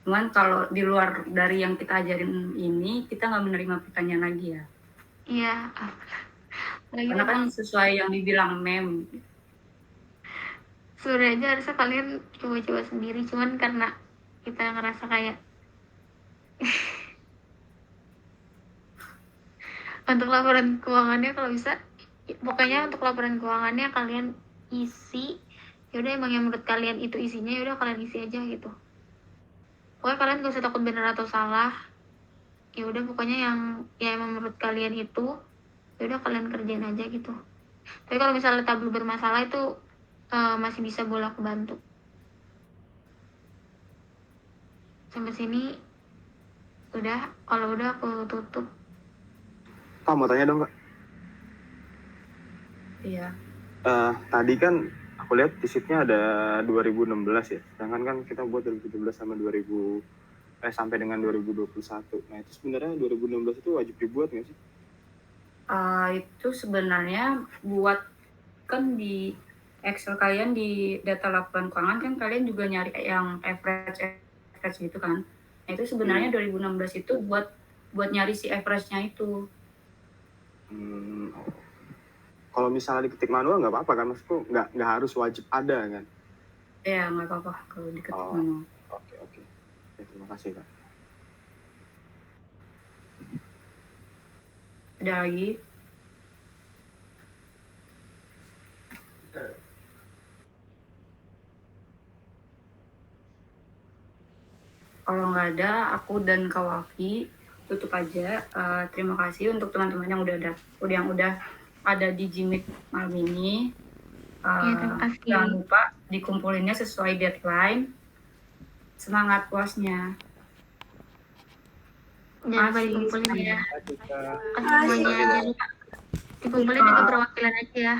Cuman kalau di luar dari yang kita ajarin ini, kita nggak menerima pertanyaan lagi ya. Iya. Karena kan sesuai yang dibilang Mem. Sebenarnya harusnya kalian coba-coba sendiri, cuman karena kita ngerasa kayak untuk laporan keuangannya kalau bisa, pokoknya untuk laporan keuangannya kalian isi. Yaudah emang yang menurut kalian itu isinya, yaudah kalian isi aja gitu. Pokoknya kalian gak usah takut benar atau salah. Ya udah pokoknya yang ya emang menurut kalian itu, yaudah kalian kerjain aja gitu. Tapi kalau misalnya tabel bermasalah itu masih bisa boleh aku bantu. Sampai sini udah, kalau udah aku tutup. Kak mau tanya dong Kak. Iya. Tadi kan aku lihat di sheet-nya ada 2016 ya. Sedangkan kan kita buat 2017 sama sampai dengan 2021. Nah itu sebenarnya 2016 itu wajib dibuat nggak sih? Itu sebenarnya buat kan di Excel kalian di data laporan keuangan kan kalian juga nyari yang average gitu kan. Nah, itu sebenarnya 2016 itu buat nyari si average-nya itu. Kalau misalnya diketik manual nggak apa-apa kan, maksudku nggak harus wajib ada kan? Ya nggak apa-apa kalau diketik manual. Oke. Ya, terima kasih Kak. Ada lagi? Kalau nggak ada, aku dan Kak Wafi tutup aja. Terima kasih untuk teman-teman yang udah ada di Jimit malam ini. Terima kasih. Jangan lupa dikumpulinnya sesuai deadline. Semangat puasnya. Jangan lupa dikumpulin ya. Terima kasih, Kak. Semuanya. Dikumpulin itu perwakilan aja ya.